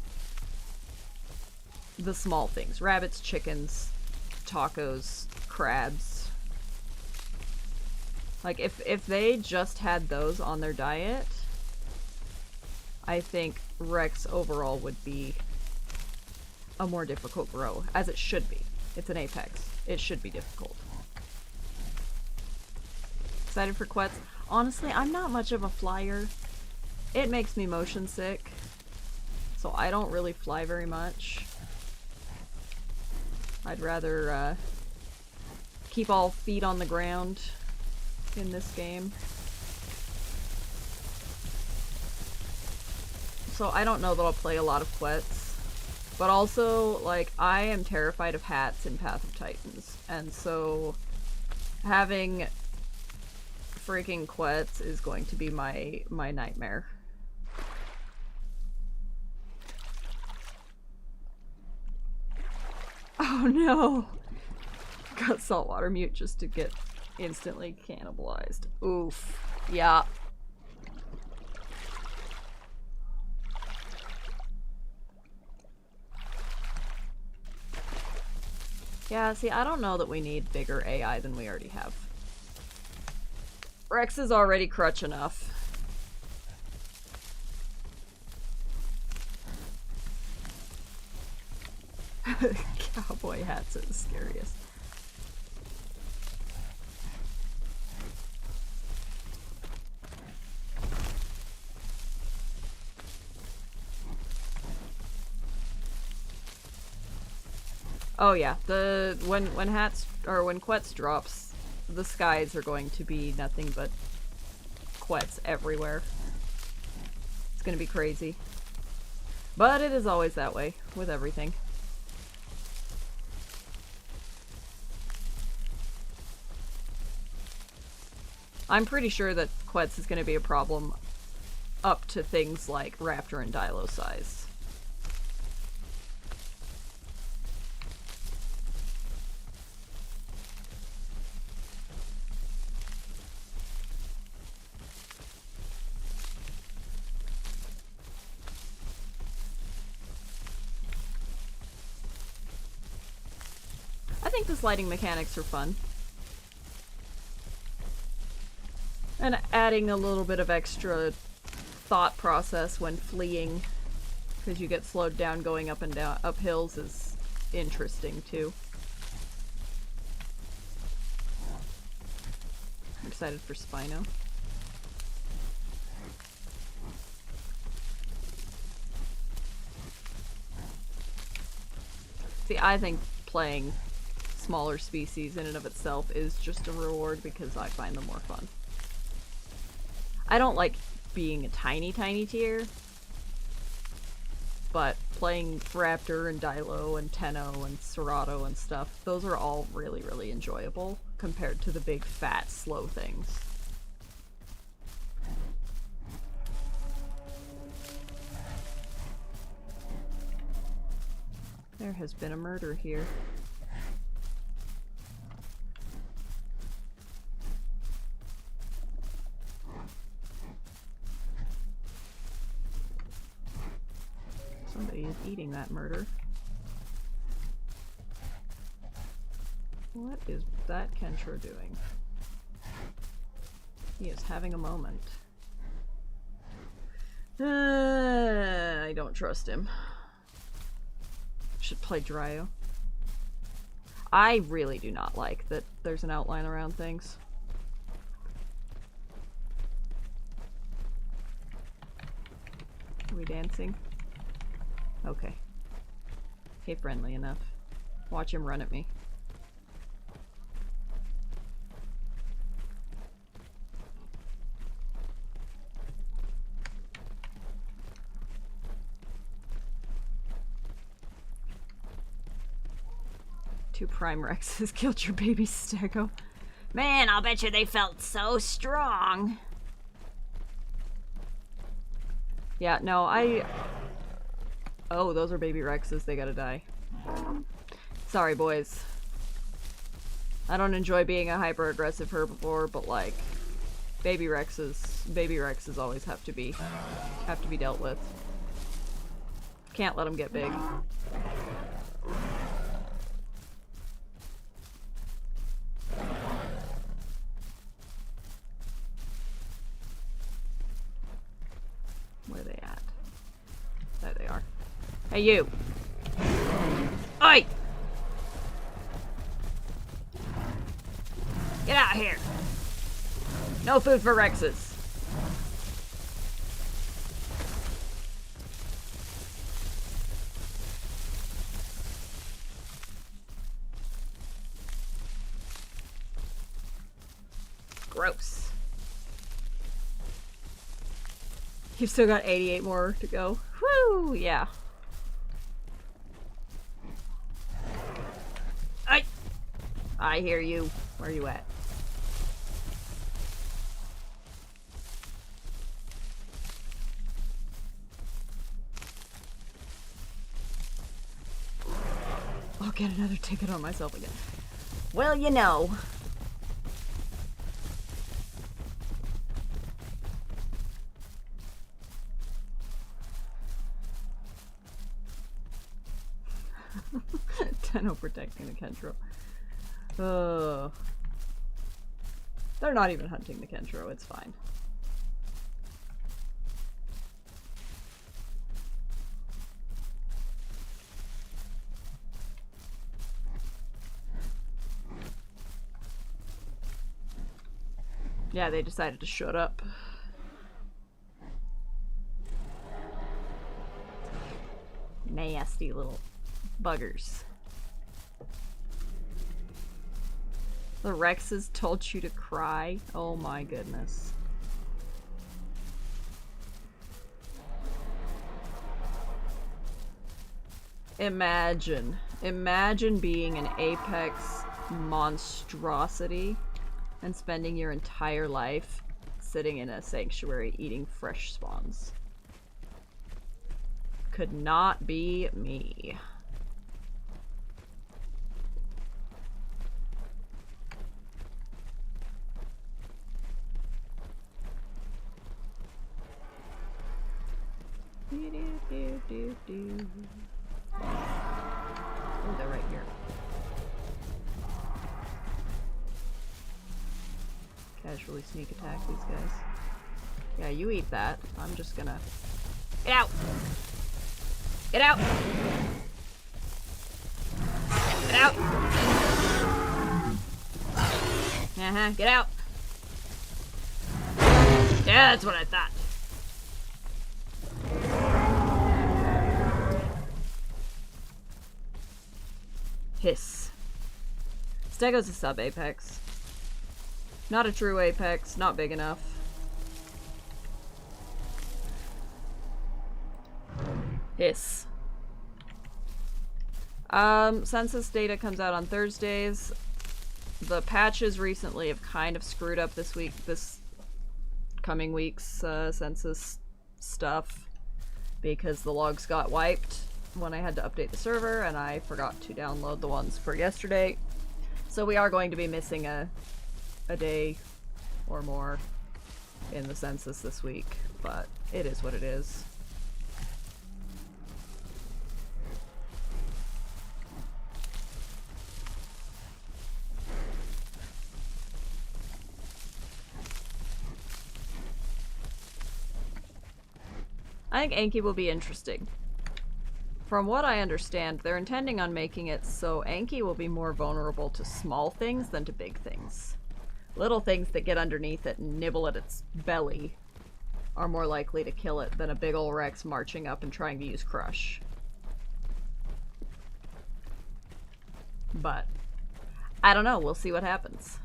Speaker 1: the small things. Rabbits, chickens, tacos, crabs. Like, if they just had those on their diet, I think Rex overall would be a more difficult grow, as it should be. It's an apex. It should be difficult. Excited for Quetz? Honestly, I'm not much of a flyer. It makes me motion sick, so I don't really fly very much. I'd rather keep all feet on the ground in this game. So I don't know that I'll play a lot of Quetz. But also, like, I am terrified of hats in Path of Titans, and so having freaking Quetz is going to be my nightmare. Oh no! Got saltwater mute just to get instantly cannibalized. Oof. Yeah. Yeah, see, I don't know that we need bigger AI than we already have. Rex is already crutch enough. Cowboy hats are the scariest. Oh yeah, when hats or when Quetz drops, the skies are going to be nothing but Quetz everywhere. It's gonna be crazy. But it is always that way with everything. I'm pretty sure that Quetz is gonna be a problem up to things like Raptor and Dilo size. I think the sliding mechanics are fun. And adding a little bit of extra thought process when fleeing, because you get slowed down going up and down up hills, is interesting too. I'm excited for Spino. See, I think playing smaller species in and of itself is just a reward because I find them more fun. I don't like being a tiny tier, but playing Raptor and Dilo and Tenno and Serato and stuff, those are all really enjoyable compared to the big fat slow things. There has been a murder here. Somebody is eating that murder. What is that Kentro doing? He is having a moment. I don't trust him. Should play Dryo. I really do not like that there's an outline around things. Are we dancing? Okay. Okay, friendly enough. Watch him run at me. Two Prime Rexes killed your baby Stego. Man, I'll bet you they felt so strong. Yeah, no, Oh, those are baby Rexes. They gotta die. Sorry, boys. I don't enjoy being a hyper-aggressive herbivore, but like, baby Rexes always have to be dealt with. Can't let them get big. Where are they at? There they are. Hey, you! Oi! Get out of here! No food for Rexes. Gross. You've still got 88 more to go. Woo! Yeah. I hear you. Where are you at? I'll get another ticket on myself again. Well, you know. Tenno protecting the Kentro. They're not even hunting the Kentro, it's fine. Yeah, they decided to shut up. Nasty little buggers. The Rexes told you to cry? Oh my goodness. Imagine being an apex monstrosity and spending your entire life sitting in a sanctuary eating fresh spawns. Could not be me. Oh, they're right here. Casually sneak attack these guys. Yeah, you eat that. I'm just gonna... Get out! Get out! Get out! Get out! Yeah, that's what I thought. Hiss. Stego's a sub-apex. Not a true apex, not big enough. Hiss. Census data comes out on Thursdays. The patches recently have kind of screwed up this coming week's census stuff because the logs got wiped when I had to update the server and I forgot to download the ones for yesterday. So we are going to be missing a day or more in the census this week, but it is what it is. I think Anki will be interesting. From what I understand, they're intending on making it so Anki will be more vulnerable to small things than to big things. Little things that get underneath it and nibble at its belly are more likely to kill it than a big ol' Rex marching up and trying to use Crush. But, I don't know, we'll see what happens.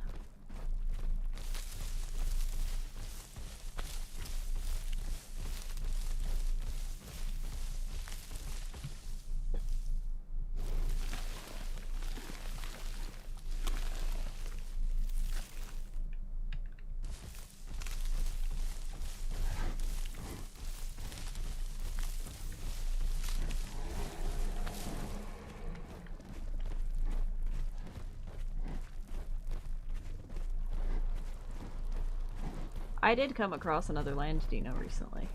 Speaker 1: I did come across another land dino recently.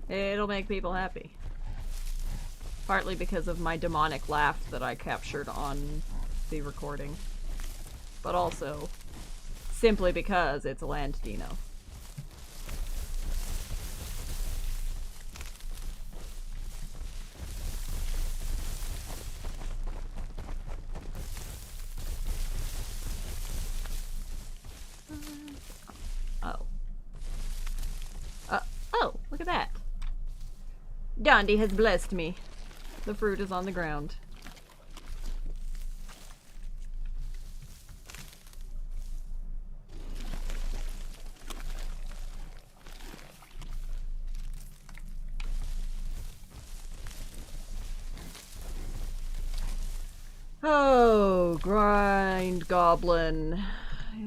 Speaker 1: It'll make people happy. Partly because of my demonic laugh that I captured on the recording. But also, simply because it's a land dino. Oh, look at that. Dondi has blessed me. The fruit is on the ground. Oh, grind goblin.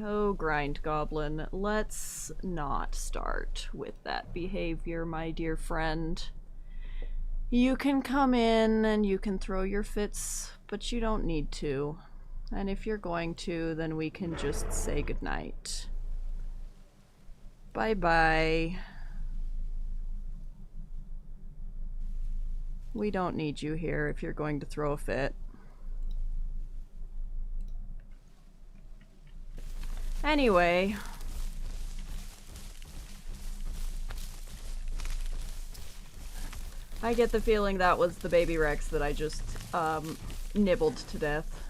Speaker 1: Oh, grind goblin. Let's not start with that behavior, my dear friend. You can come in and you can throw your fits, but you don't need to. And if you're going to, then we can just say goodnight. Bye-bye. We don't need you here if you're going to throw a fit. Anyway. I get the feeling that was the baby Rex that I just, nibbled to death.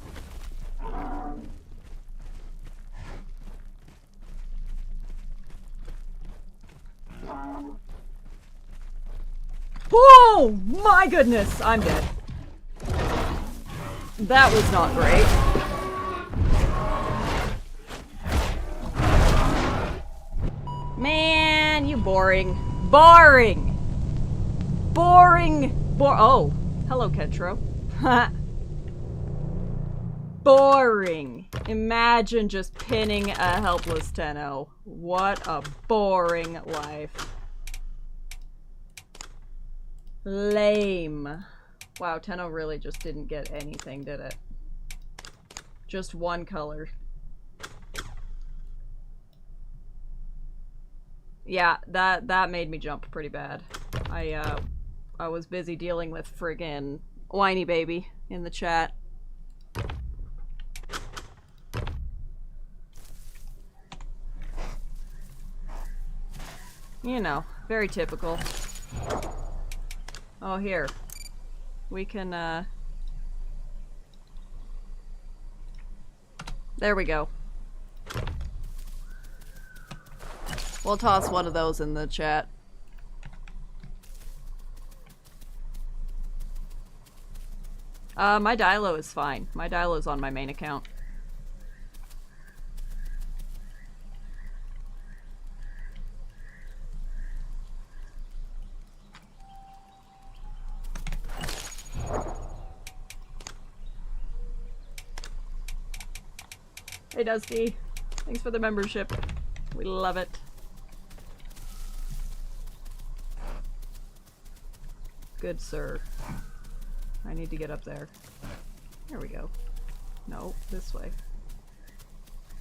Speaker 1: Whoa! My goodness! I'm dead. That was not great. Man, you boring. Boring! Boring! Oh, hello, Ketro. Boring. Imagine just pinning a helpless Tenno. What a boring life. Lame. Wow, Tenno really just didn't get anything, did it? Just one color. Yeah, that made me jump pretty bad. I was busy dealing with friggin' whiny baby in the chat. You know, very typical. Oh, here. We can, there we go. We'll toss one of those in the chat. My Dilo is fine. My Dilo is on my main account. Hey Dusty, thanks for the membership. We love it. Good sir. I need to get up there. There we go. No, this way.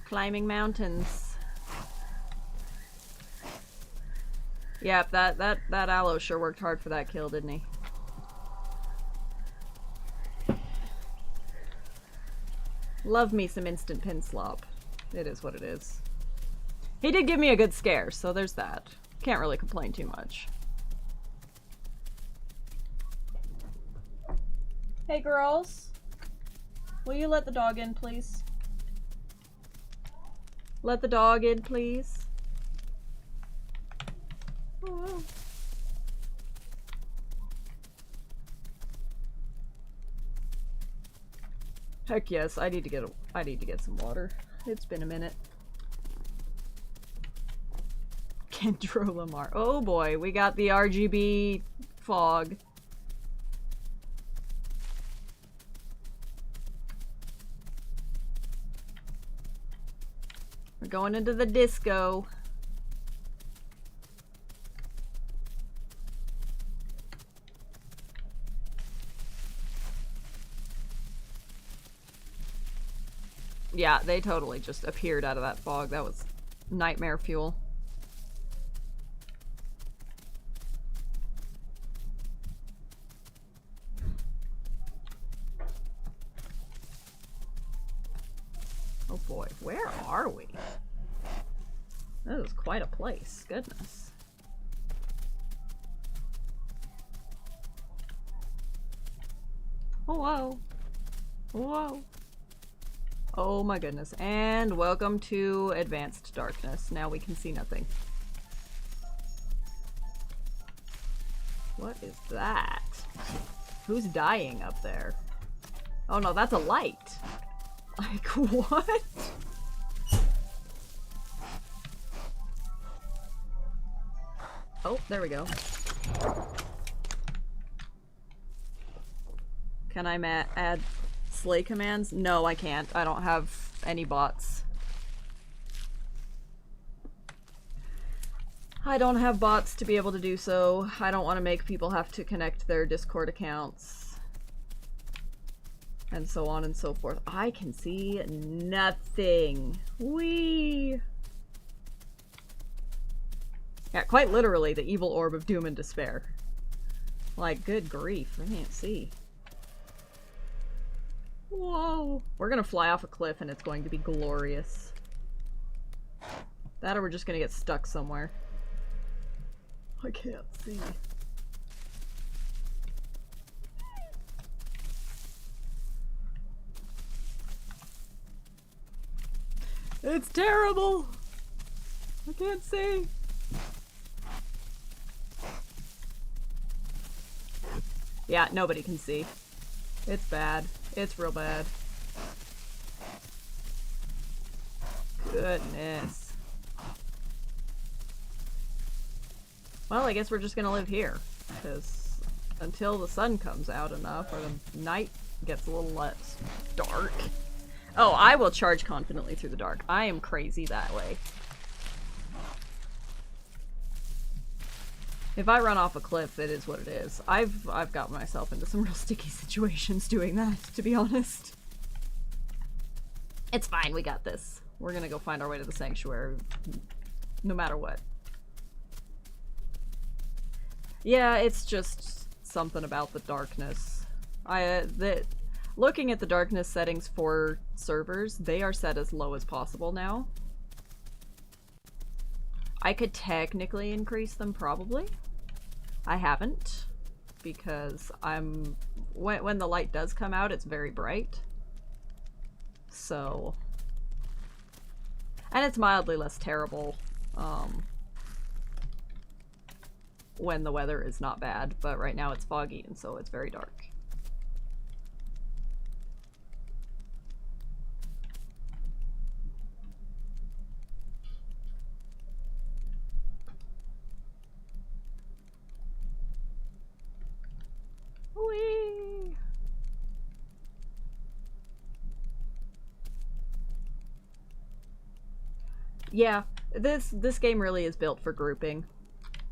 Speaker 1: Climbing mountains. Yep, that Aloe sure worked hard for that kill, didn't he? Love me some instant pin slop. It is what it is. He did give me a good scare, so there's that. Can't really complain too much. Hey girls, will you let the dog in, please? Let the dog in, please. Oh. Heck yes, I need to get some water. It's been a minute. Kendra Lamar. Oh boy, we got the RGB fog. We're going into the disco. Yeah, they totally just appeared out of that fog. That was nightmare fuel. Oh boy, where are we? That was quite a place. Goodness. Oh, whoa. Whoa. Oh my goodness. And welcome to Advanced Darkness. Now we can see nothing. What is that? Who's dying up there? Oh no, that's a light. Like, what? Oh, there we go. Can I add slay commands? No, I can't. I don't have any bots. I don't have bots to be able to do so. I don't want to make people have to connect their Discord accounts. And so on and so forth. I can see nothing. Whee! Yeah, quite literally the evil orb of doom and despair. Like, good grief, I can't see. Whoa! We're gonna fly off a cliff and it's going to be glorious. That or we're just gonna get stuck somewhere. I can't see. It's terrible! I can't see! Yeah, nobody can see. It's bad. It's real bad. Goodness. Well, I guess we're just gonna live here. Because until the sun comes out enough, or the night gets a little less dark. Oh, I will charge confidently through the dark. I am crazy that way. If I run off a cliff, it is what it is. I've got myself into some real sticky situations doing that, to be honest. It's fine, we got this. We're gonna go find our way to the sanctuary, no matter what. Yeah, it's just something about the darkness. Looking at the darkness settings for servers, they are set as low as possible now. I could technically increase them, probably. I haven't, because when the light does come out, it's very bright. So... And it's mildly less terrible, when the weather is not bad, but right now it's foggy, and so it's very dark. Whee! Yeah, this game really is built for grouping.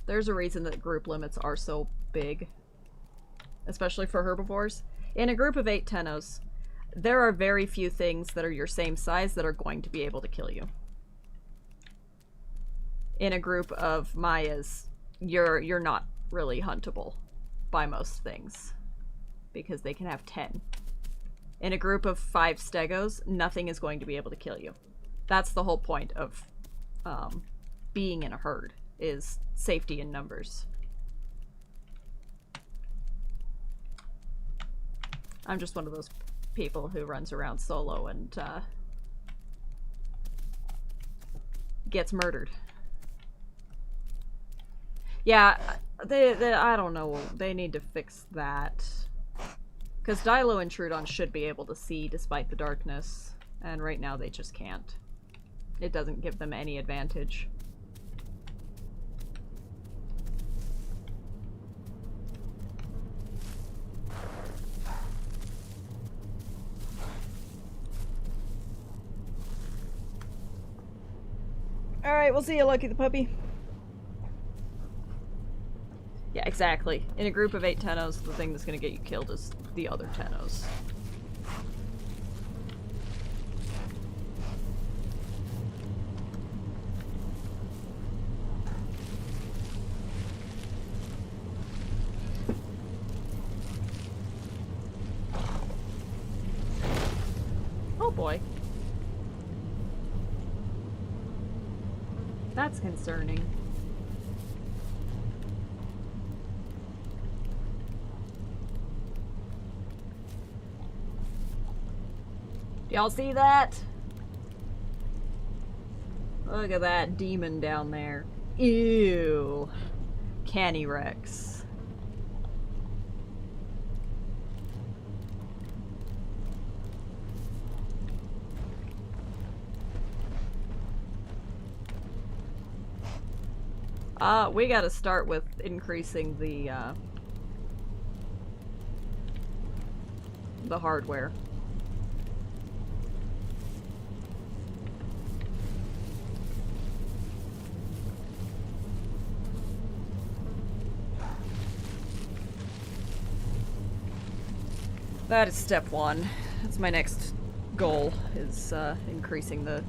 Speaker 1: There's a reason that group limits are so big, especially for herbivores. In a group of 8 Tennos, there are very few things that are your same size that are going to be able to kill you. In a group of Mayas, you're not really huntable by most things, because they can have 10. In a group of 5 Stegos, nothing is going to be able to kill you. That's the whole point of being in a herd, is safety in numbers. I'm just one of those people who runs around solo and gets murdered. Yeah, I don't know. They need to fix that. Because Dilo and Trudon should be able to see despite the darkness, and right now they just can't. It doesn't give them any advantage. Alright, we'll see you, Lucky the puppy. Yeah, exactly. In a group of 8 Tennos, the thing that's gonna get you killed is the other Tennos. Oh boy. That's concerning. Y'all see that? Look at that demon down there. Ew. Canyrex. We gotta start with increasing the hardware. That is step one. That's my next goal, is increasing the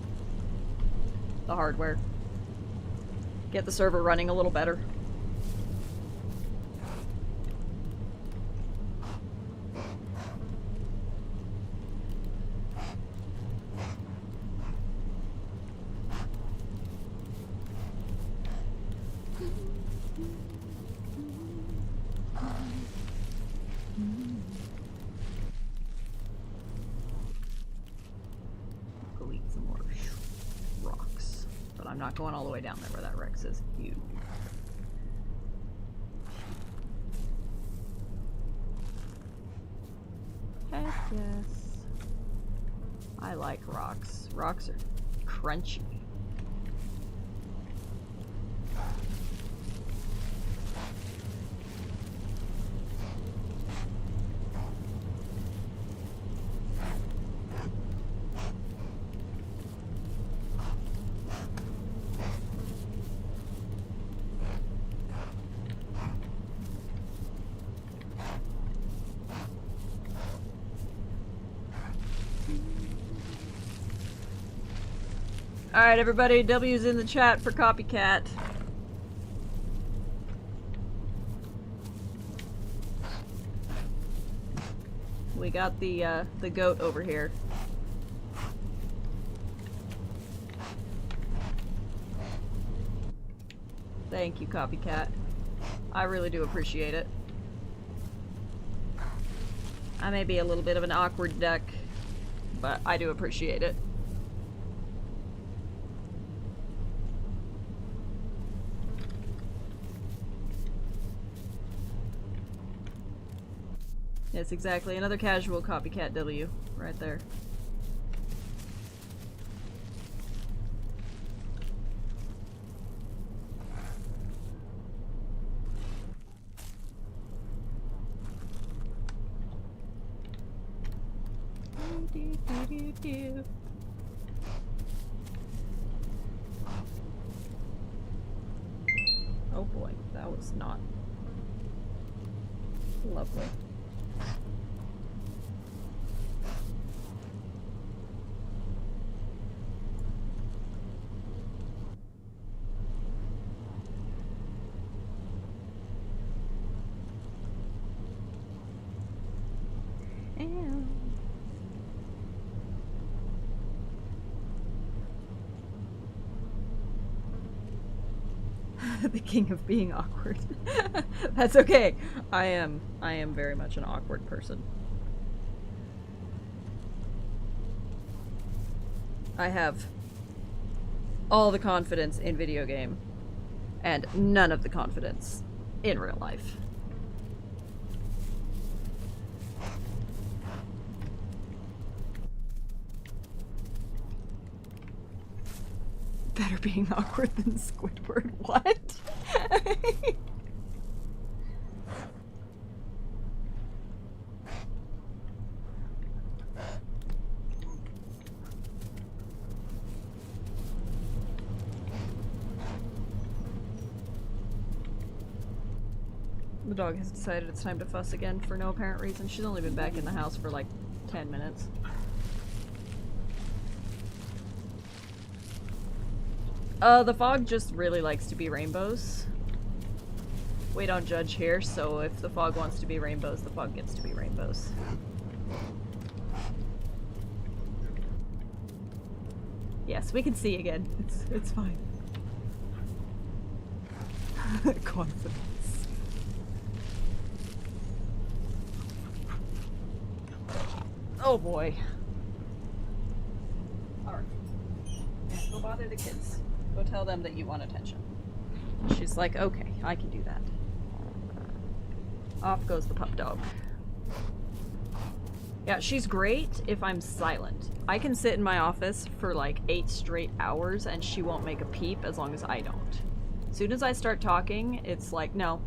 Speaker 1: hardware. Get the server running a little better. Go eat some more rocks. But I'm not going all the way down there where that Rex is. Huge. Okay. Yes. I like rocks. Rocks are crunchy. Alright, everybody, W's in the chat for copycat. We got the goat over here. Thank you, copycat. I really do appreciate it. I may be a little bit of an awkward duck, but I do appreciate it. Yes, exactly. Another casual copycat W right there. Oh boy, that was not lovely. Ew. The king of being awkward. That's okay. I am very much an awkward person. I have all the confidence in video game and none of the confidence in real life. Better being awkward than Squidward. What? The dog has decided it's time to fuss again for no apparent reason. She's only been back in the house for like 10 minutes. The fog just really likes to be rainbows. We don't judge here, so if the fog wants to be rainbows, the fog gets to be rainbows. Yes, we can see again. It's fine. Confidence. Oh boy. Alright. Yeah, go bother the kids. Go tell them that you want attention. She's like, okay, I can do that. Off goes the pup dog. Yeah, she's great if I'm silent. I can sit in my office for like 8 straight hours and she won't make a peep as long as I don't. As soon as I start talking, it's like, no.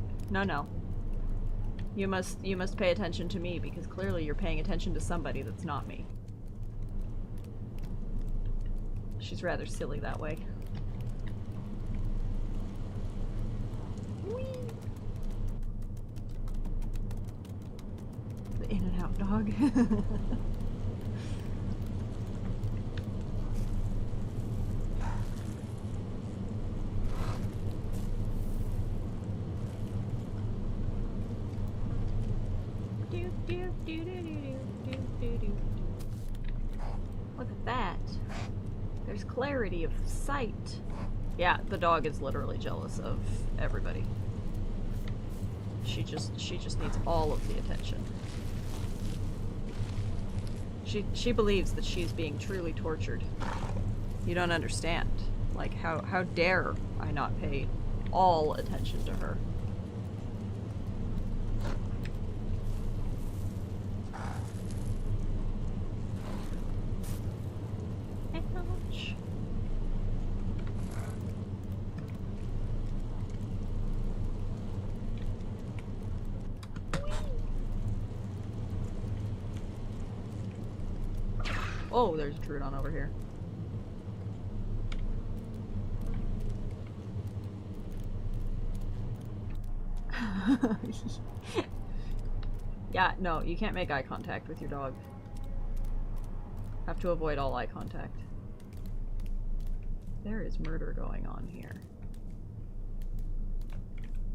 Speaker 1: You must pay attention to me because clearly you're paying attention to somebody that's not me. She's rather silly that way. Whee! The In-N-Out dog. Look at that. There's clarity of sight. Yeah, the dog is literally jealous of everybody. She just needs all of the attention. She believes that she's being truly tortured. You don't understand. Like, how dare I not pay all attention to her? Oh, there's a Trudon over here. Yeah, no, you can't make eye contact with your dog. Have to avoid all eye contact. There is murder going on here.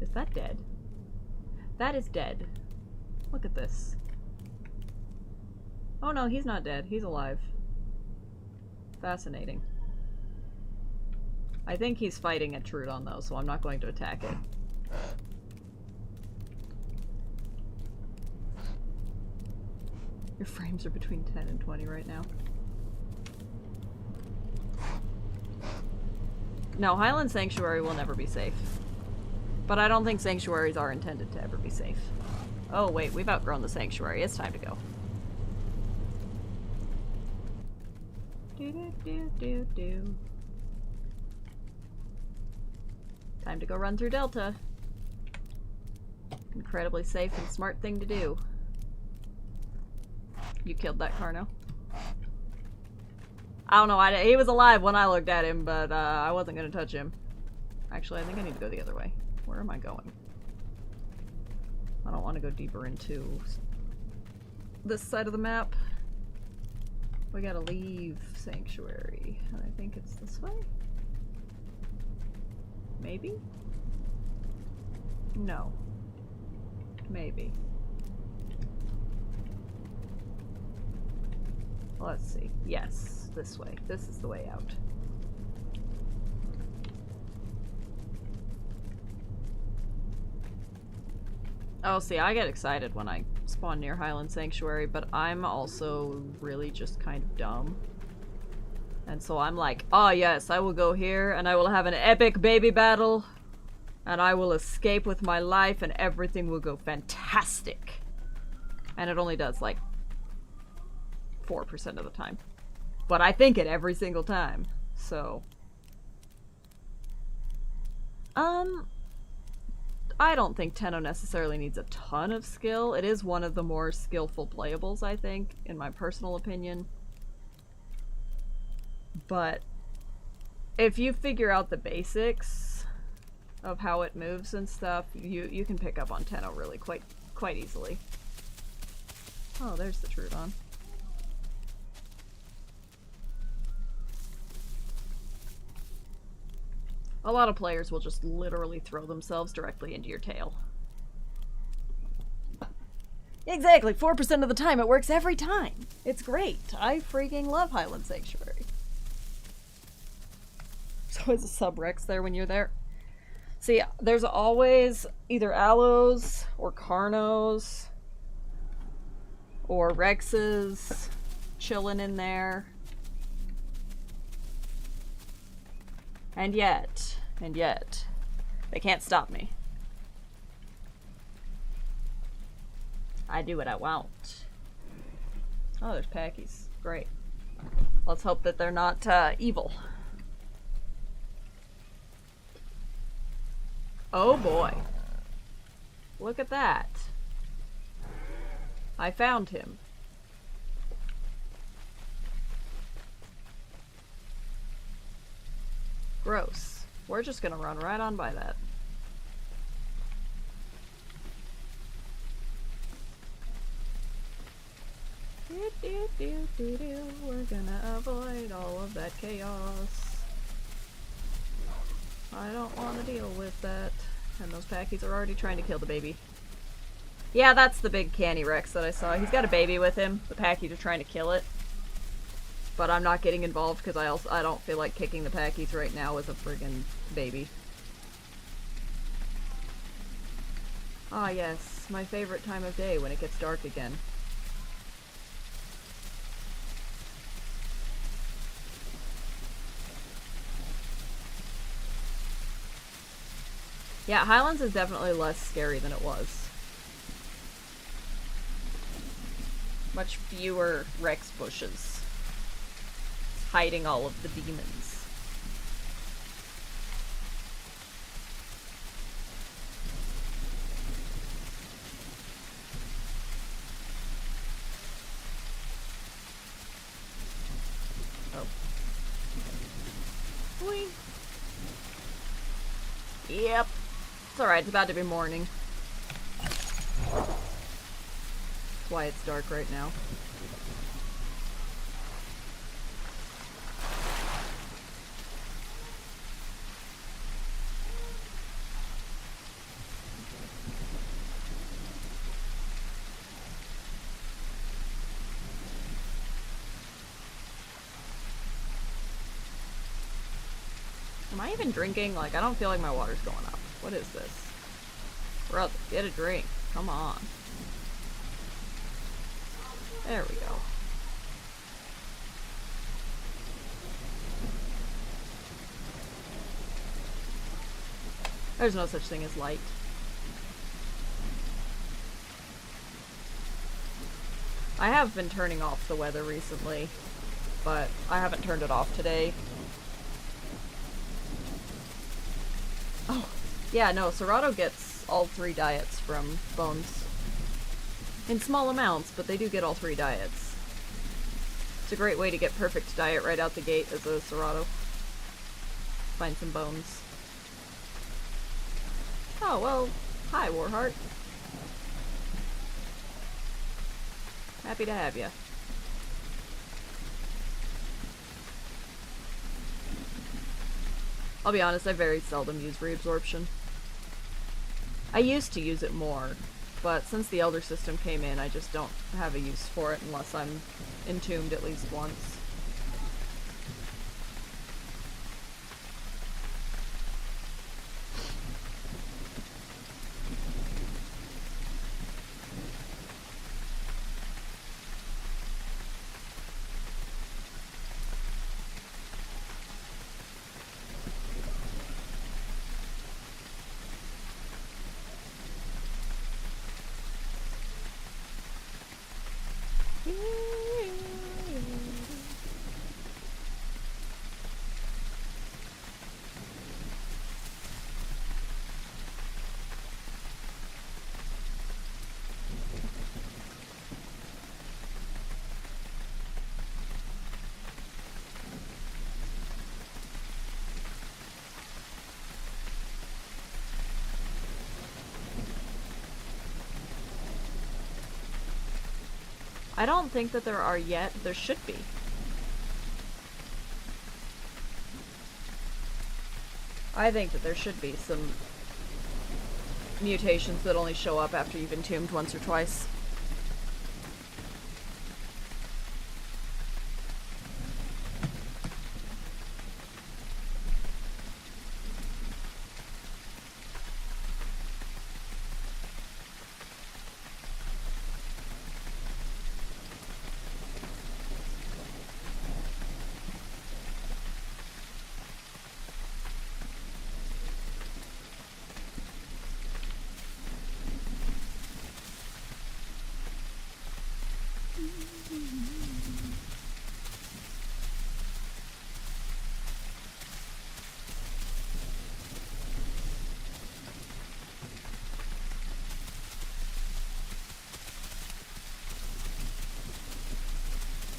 Speaker 1: Is that dead? That is dead. Look at this. Oh no, he's not dead. He's alive. Fascinating. I think he's fighting a Trudon though, so I'm not going to attack it. Your frames are between 10 and 20 right now. No, Highland Sanctuary will never be safe. But I don't think sanctuaries are intended to ever be safe. Oh wait, we've outgrown the sanctuary. It's time to go. Do. Time to go run through Delta. Incredibly safe and smart thing to do. You killed that Carno? I don't know, he was alive when I looked at him, but I wasn't gonna touch him. Actually, I think I need to go the other way. Where am I going? I don't want to go deeper into this side of the map. We gotta leave Sanctuary, and I think it's this way? Maybe? No. Maybe. Let's see. Yes, this way. This is the way out. Oh, see, I get excited when I spawn near Highland Sanctuary, but I'm also really just kind of dumb. And so I'm like, oh yes, I will go here, and I will have an epic baby battle, and I will escape with my life, and everything will go fantastic. And it only does, like, 4% of the time. But I think it every single time, so... I don't think Tenno necessarily needs a ton of skill. It is one of the more skillful playables, I think, in my personal opinion. But if you figure out the basics of how it moves and stuff, you can pick up on Tenno really quite easily. Oh, there's the Trudon. A lot of players will just literally throw themselves directly into your tail. Exactly, 4% of the time it works every time. It's great. I freaking love Highland Sanctuary. So is a sub-Rex there when you're there? See, there's always either Allos or Carnos or Rexes chilling in there. And yet, they can't stop me. I do what I want. Oh, there's Packies. Great. Let's hope that they're not evil. Oh boy. Look at that. I found him. Gross. We're just gonna run right on by that. We're gonna avoid all of that chaos. I don't want to deal with that. And those Packies are already trying to kill the baby. Yeah, that's the big canny Rex that I saw. He's got a baby with him. The Packies are trying to kill it. But I'm not getting involved because I don't feel like kicking the Packies right now with a friggin' baby. Ah yes, my favorite time of day when it gets dark again. Yeah, Highlands is definitely less scary than it was. Much fewer Rex bushes hiding all of the demons. alright, it's about to be morning. That's why it's dark right now. Am I even drinking? Like, I don't feel like my water's going up. What is this? Brother, get a drink. Come on. There we go. There's no such thing as light. I have been turning off the weather recently, but I haven't turned it off today. Oh, yeah, no, Serato gets all 3 diets from Bones. In small amounts, but they do get all 3 diets. It's a great way to get perfect diet right out the gate as a Serato. Find some bones. Oh, well, hi, Warheart. Happy to have you. I'll be honest, I very seldom use reabsorption. I used to use it more, but since the Elder System came in, I just don't have a use for it unless I'm entombed at least once. I don't think that there are yet. There should be. I think that there should be some mutations that only show up after you've entombed once or twice.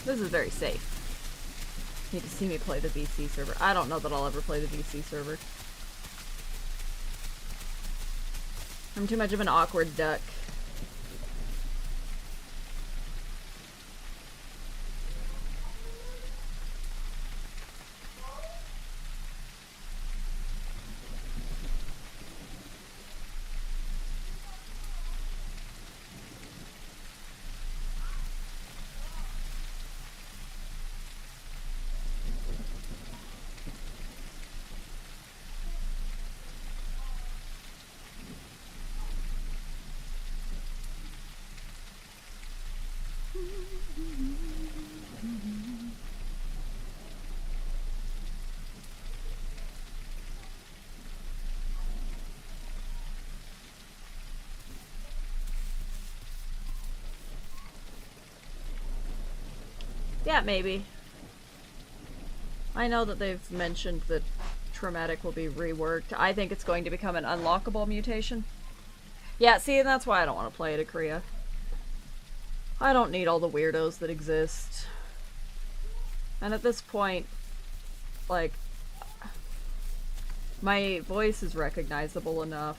Speaker 1: This is very safe. You need to see me play the VC server. I don't know that I'll ever play the VC server. I'm too much of an awkward duck. Yeah, maybe. I know that they've mentioned that Traumatic will be reworked. I think it's going to become an unlockable mutation. Yeah, see, and that's why I don't want to play it at Korea. I don't need all the weirdos that exist. And at this point, like, my voice is recognizable enough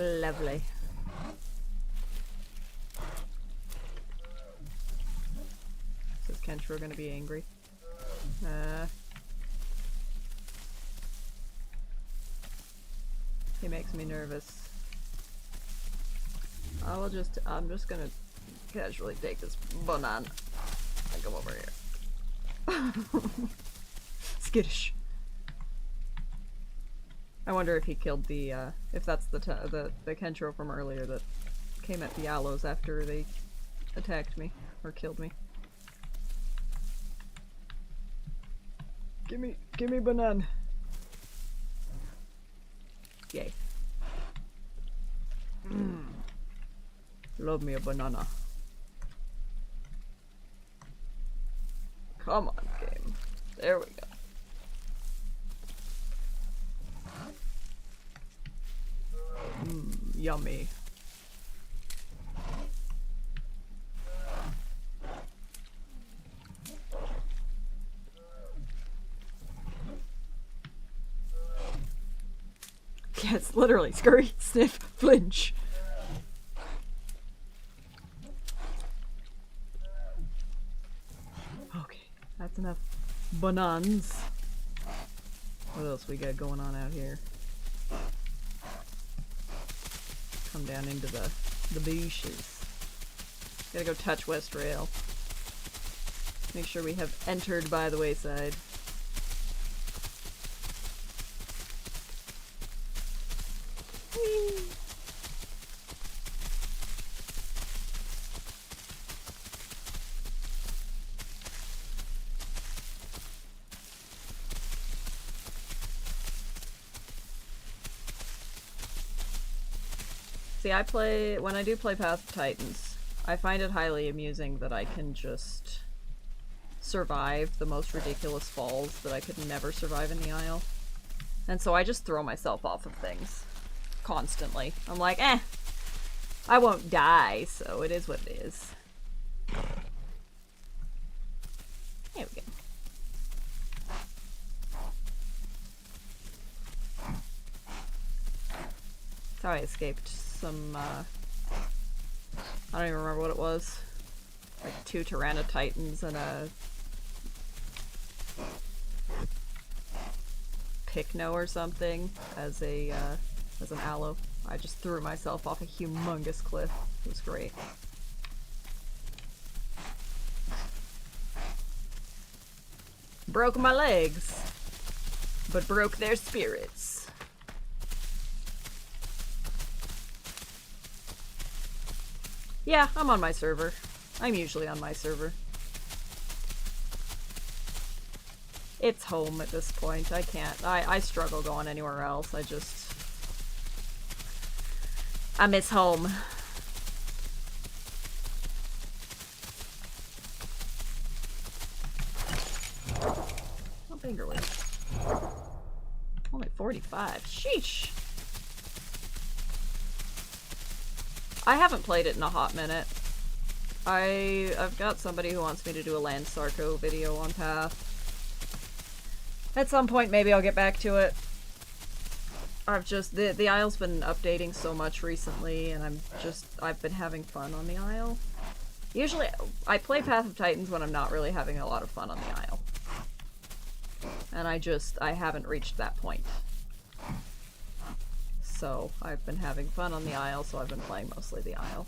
Speaker 1: Lovely. Is Kenshiro gonna be angry? He makes me nervous. I'm just gonna casually take this banana and come over here. Skittish. I wonder if he killed the, if that's the Kenshiro from earlier that came at the aloes after they attacked me, or killed me. Gimme banana. Yay. Love me a banana. Come on, game. There we go. Yummy. Yeah, it's literally scurry, sniff, flinch. Okay, that's enough bananas. What else we got going on out here? Come down into the bushes. Gotta go touch West Rail. Make sure we have entered by the wayside. Whee! See, when I do play Path of Titans, I find it highly amusing that I can just survive the most ridiculous falls that I could never survive in the Isle. And so I just throw myself off of things. Constantly. I'm like, I won't die, so it is what it is. There we go. That's how I escaped some, I don't even remember what it was. Like 2 Tyrannotitans and a Pycno or something as an aloe. I just threw myself off a humongous cliff. It was great. Broke my legs, but broke their spirits. Yeah, I'm on my server. I'm usually on my server. It's home at this point. I can't. I struggle going anywhere else. I miss home. Oh, fingerling. Only 45. Sheesh. I haven't played it in a hot minute. I've got somebody who wants me to do a Land Sarco video on Path. At some point, maybe I'll get back to it. The Isle's been updating so much recently, and I've been having fun on the Isle. Usually, I play Path of Titans when I'm not really having a lot of fun on the Isle. And I haven't reached that point. So, I've been having fun on the Isle, so I've been playing mostly the Isle.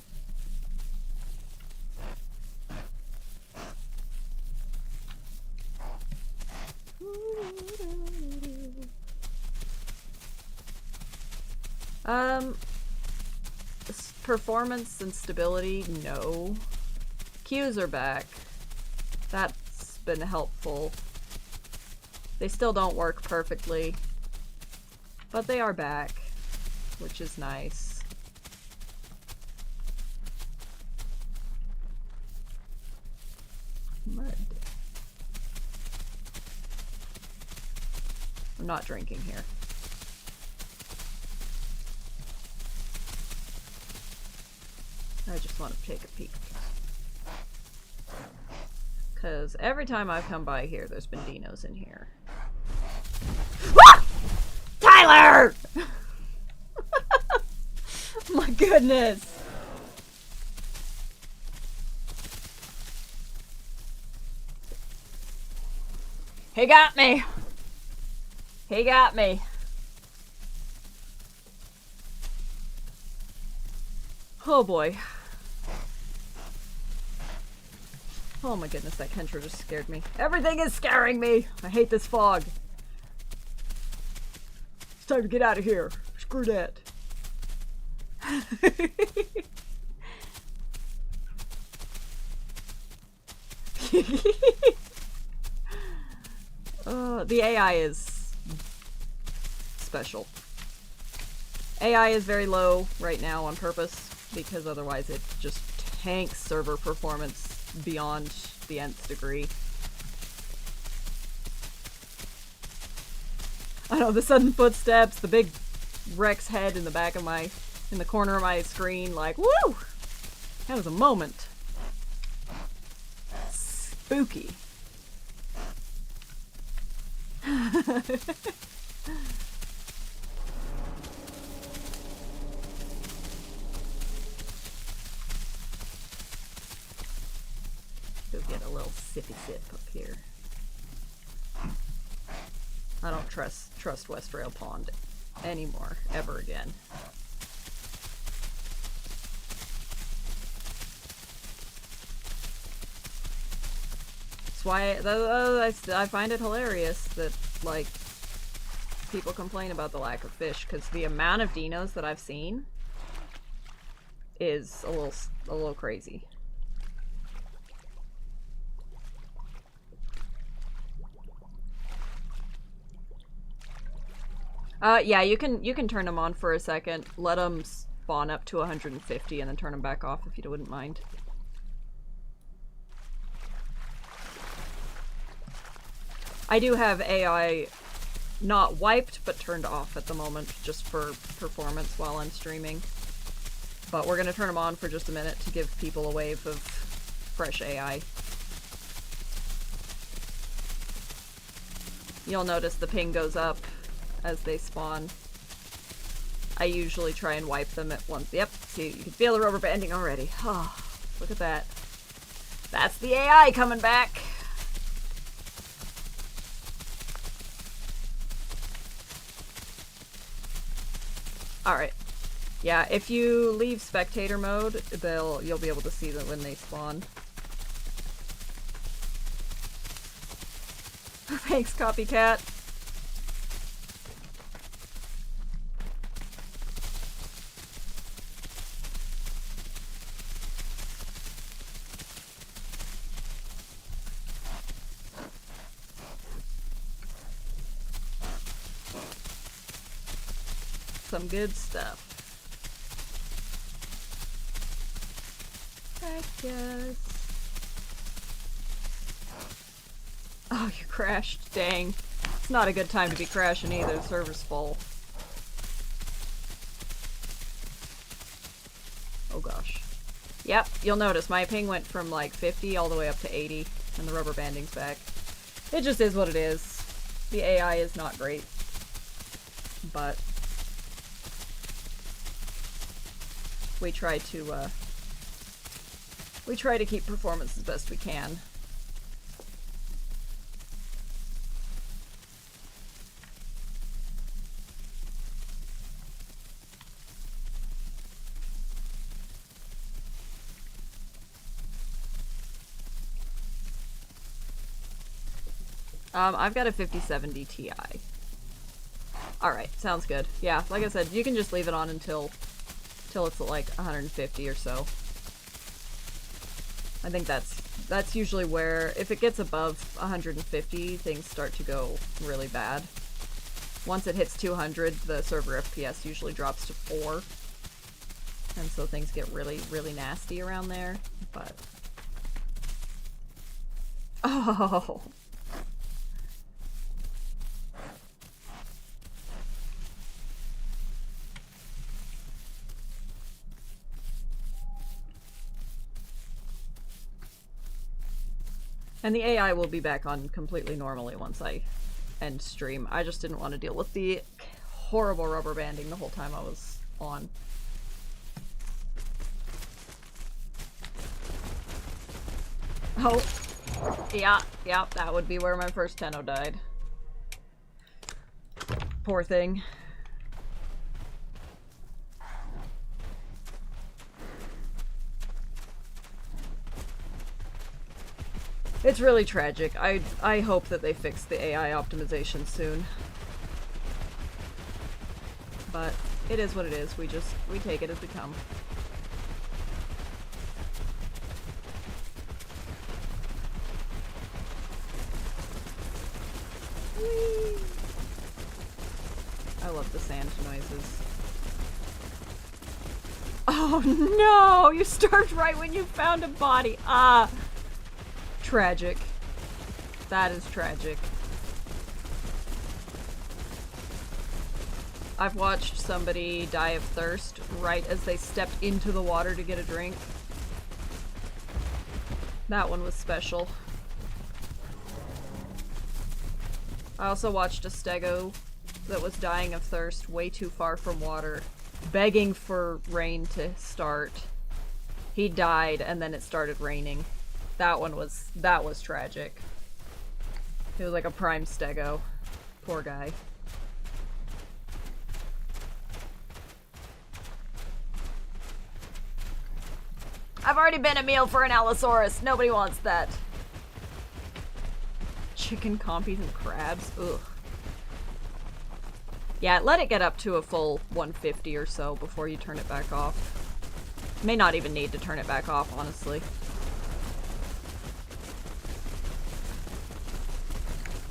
Speaker 1: Performance and stability, no. Queues are back. That's been helpful. They still don't work perfectly, but they are back, which is nice. Mud. I'm not drinking here. I just want to take a peek. Because every time I've come by here, there's been dinos in here. Ah! Tyler! My goodness! He got me! He got me. Oh boy. Oh my goodness, that Kentra just scared me. Everything is scaring me! I hate this fog. It's time to get out of here. Screw that. The AI is special. AI is very low right now on purpose, because otherwise it just tanks server performance beyond the nth degree. I know, the sudden footsteps, the big Rex head in the back of my, in the corner of my screen, like, woo! That was a moment. Spooky. Go get a little sippy sip up here. I don't trust Westrail Pond anymore, ever again. That's why I find it hilarious that, like, people complain about the lack of fish, because the amount of dinos that I've seen is a little crazy. Yeah, you can turn them on for a second, let them spawn up to 150, and then turn them back off if you wouldn't mind. I do have AI not wiped, but turned off at the moment, just for performance while I'm streaming. But we're gonna turn them on for just a minute to give people a wave of fresh AI. You'll notice the ping goes up as they spawn. I usually try and wipe them at once. Yep, see, you can feel the rubber banding already. Oh, look at that. That's the AI coming back. Alright. Yeah, if you leave spectator mode, you'll be able to see them when they spawn. Thanks, copycat. Some good stuff. Heck yes. Oh, you crashed. Dang. It's not a good time to be crashing either. The server's full. Oh gosh. Yep, you'll notice my ping went from like 50 all the way up to 80, and the rubber banding's back. It just is what it is. The AI is not great. But we try to keep performance as best we can. I've got a 5070 Ti. Alright, sounds good. Yeah, like I said, you can just leave it on until it's like 150 or so. I think that's usually where, if it gets above 150, things start to go really bad. Once it hits 200, the server FPS usually drops to 4. And so things get really, really nasty around there, but... Oh! And the AI will be back on completely normally once I end stream. I just didn't want to deal with the horrible rubber banding the whole time I was on. Oh, yeah, that would be where my first Tenno died. Poor thing. It's really tragic. I hope that they fix the AI optimization soon. But it is what it is. We take it as we come. Whee! I love the sand noises. Oh no! You starved right when you found a body. Ah. Tragic. That is tragic. I've watched somebody die of thirst right as they stepped into the water to get a drink. That one was special. I also watched a stego that was dying of thirst way too far from water, begging for rain to start. He died and then it started raining. That was tragic. He was like a prime stego. Poor guy. I've already been a meal for an Allosaurus. Nobody wants that. Chicken compies and crabs. Ugh. Yeah, let it get up to a full 150 or so before you turn it back off. May not even need to turn it back off, honestly.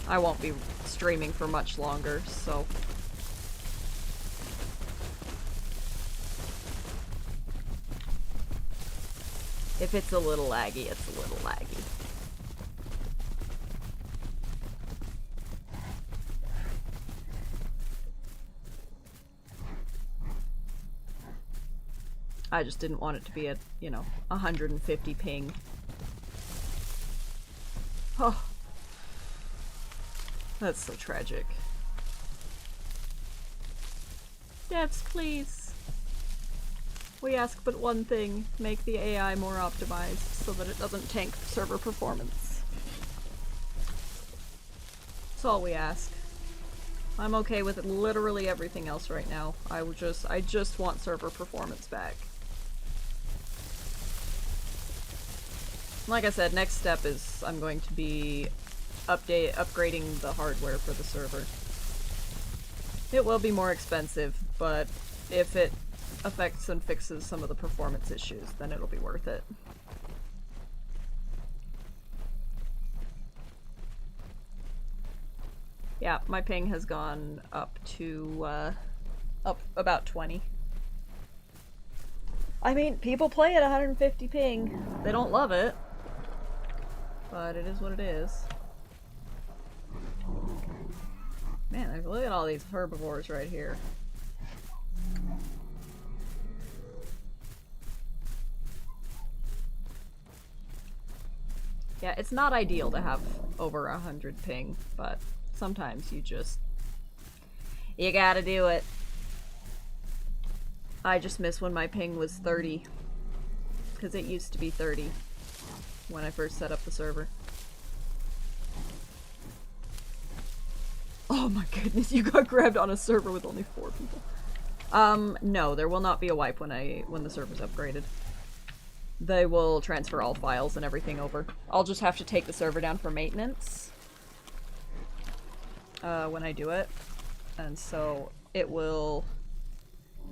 Speaker 1: I won't be streaming for much longer, so... If it's a little laggy, it's a little laggy. I just didn't want it to be at, 150 ping. Oh. That's so tragic. Devs, please. We ask but one thing, make the AI more optimized so that it doesn't tank server performance. That's all we ask. I'm okay with literally everything else right now. I just want server performance back. Like I said, next step is I'm going to be upgrading the hardware for the server. It will be more expensive, but if it affects and fixes some of the performance issues, then it'll be worth it. Yeah, my ping has gone up to, up about 20. I mean, people play at 150 ping. They don't love it, but it is what it is. Man, look at all these herbivores right here. Yeah, it's not ideal to have over 100 ping, but sometimes you gotta do it. I just miss when my ping was 30, because it used to be 30 when I first set up the server. Oh my goodness, you got grabbed on a server with only 4 people. No, there will not be a wipe when the server's upgraded. They will transfer all files and everything over. I'll just have to take the server down for maintenance when I do it, and so it will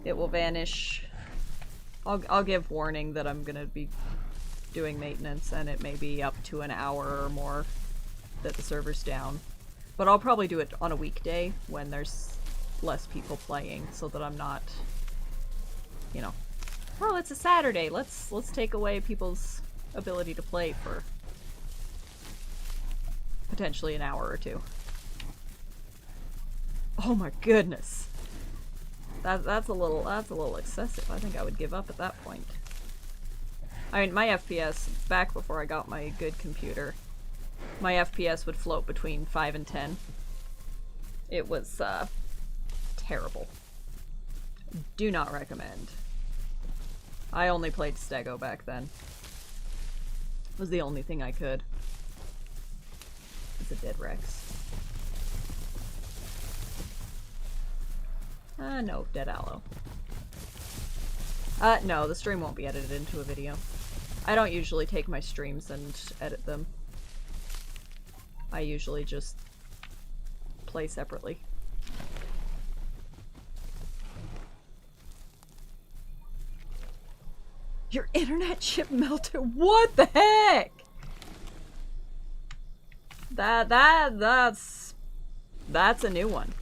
Speaker 1: vanish. I'll give warning that I'm gonna be doing maintenance, and it may be up to an hour or more that the server's down. But I'll probably do it on a weekday when there's less people playing, so that I'm not, well, it's a Saturday, let's take away people's ability to play for potentially an hour or two. Oh my goodness. That's a little excessive. I think I would give up at that point. I mean, my FPS, back before I got my good computer, my FPS would float between 5 and 10. It was, terrible. Do not recommend. I only played Stego back then. Was the only thing I could. It's a dead Rex. No, dead aloe. No, the stream won't be edited into a video. I don't usually take my streams and edit them. I usually just play separately. Your internet chip melted? What the heck? That's a new one.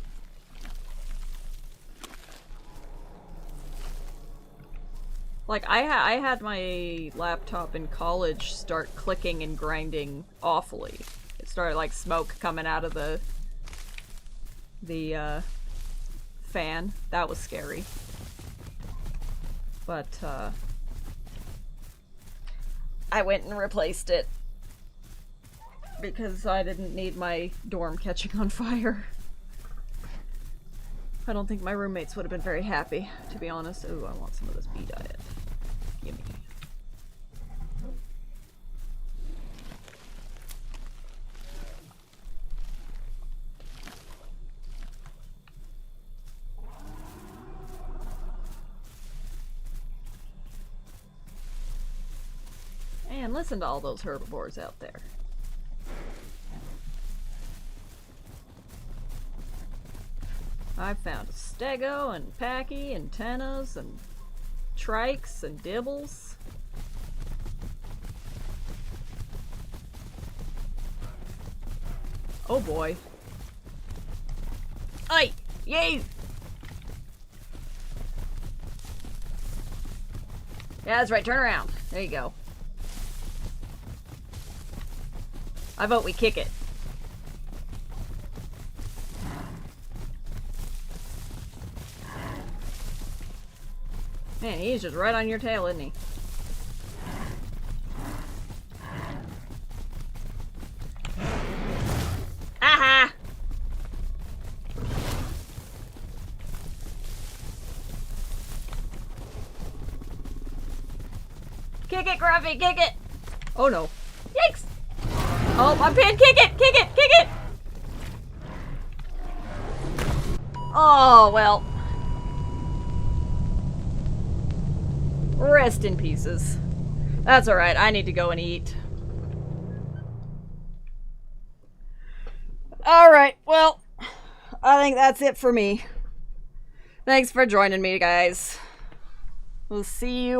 Speaker 1: Like, I had my laptop in college start clicking and grinding awfully. It started like smoke coming out of the fan. That was scary. But I went and replaced it because I didn't need my dorm catching on fire. I don't think my roommates would have been very happy, to be honest. Ooh, I want some of this bee diet. Gimme. And listen to all those herbivores out there. I found a stego and packy and tennas and trikes and dibbles. Oh boy. Oi! You! Yeah, that's right, turn around. There you go. I vote we kick it. Man, he's just right on your tail, isn't he? Aha! Kick it, Grumpy, kick it! Oh no. Yikes! Oh, I'm pinned! Kick it! Kick it! Kick it! Oh, well. Rest in pieces. That's alright, I need to go and eat. Alright, well, I think that's it for me. Thanks for joining me, guys. We'll see you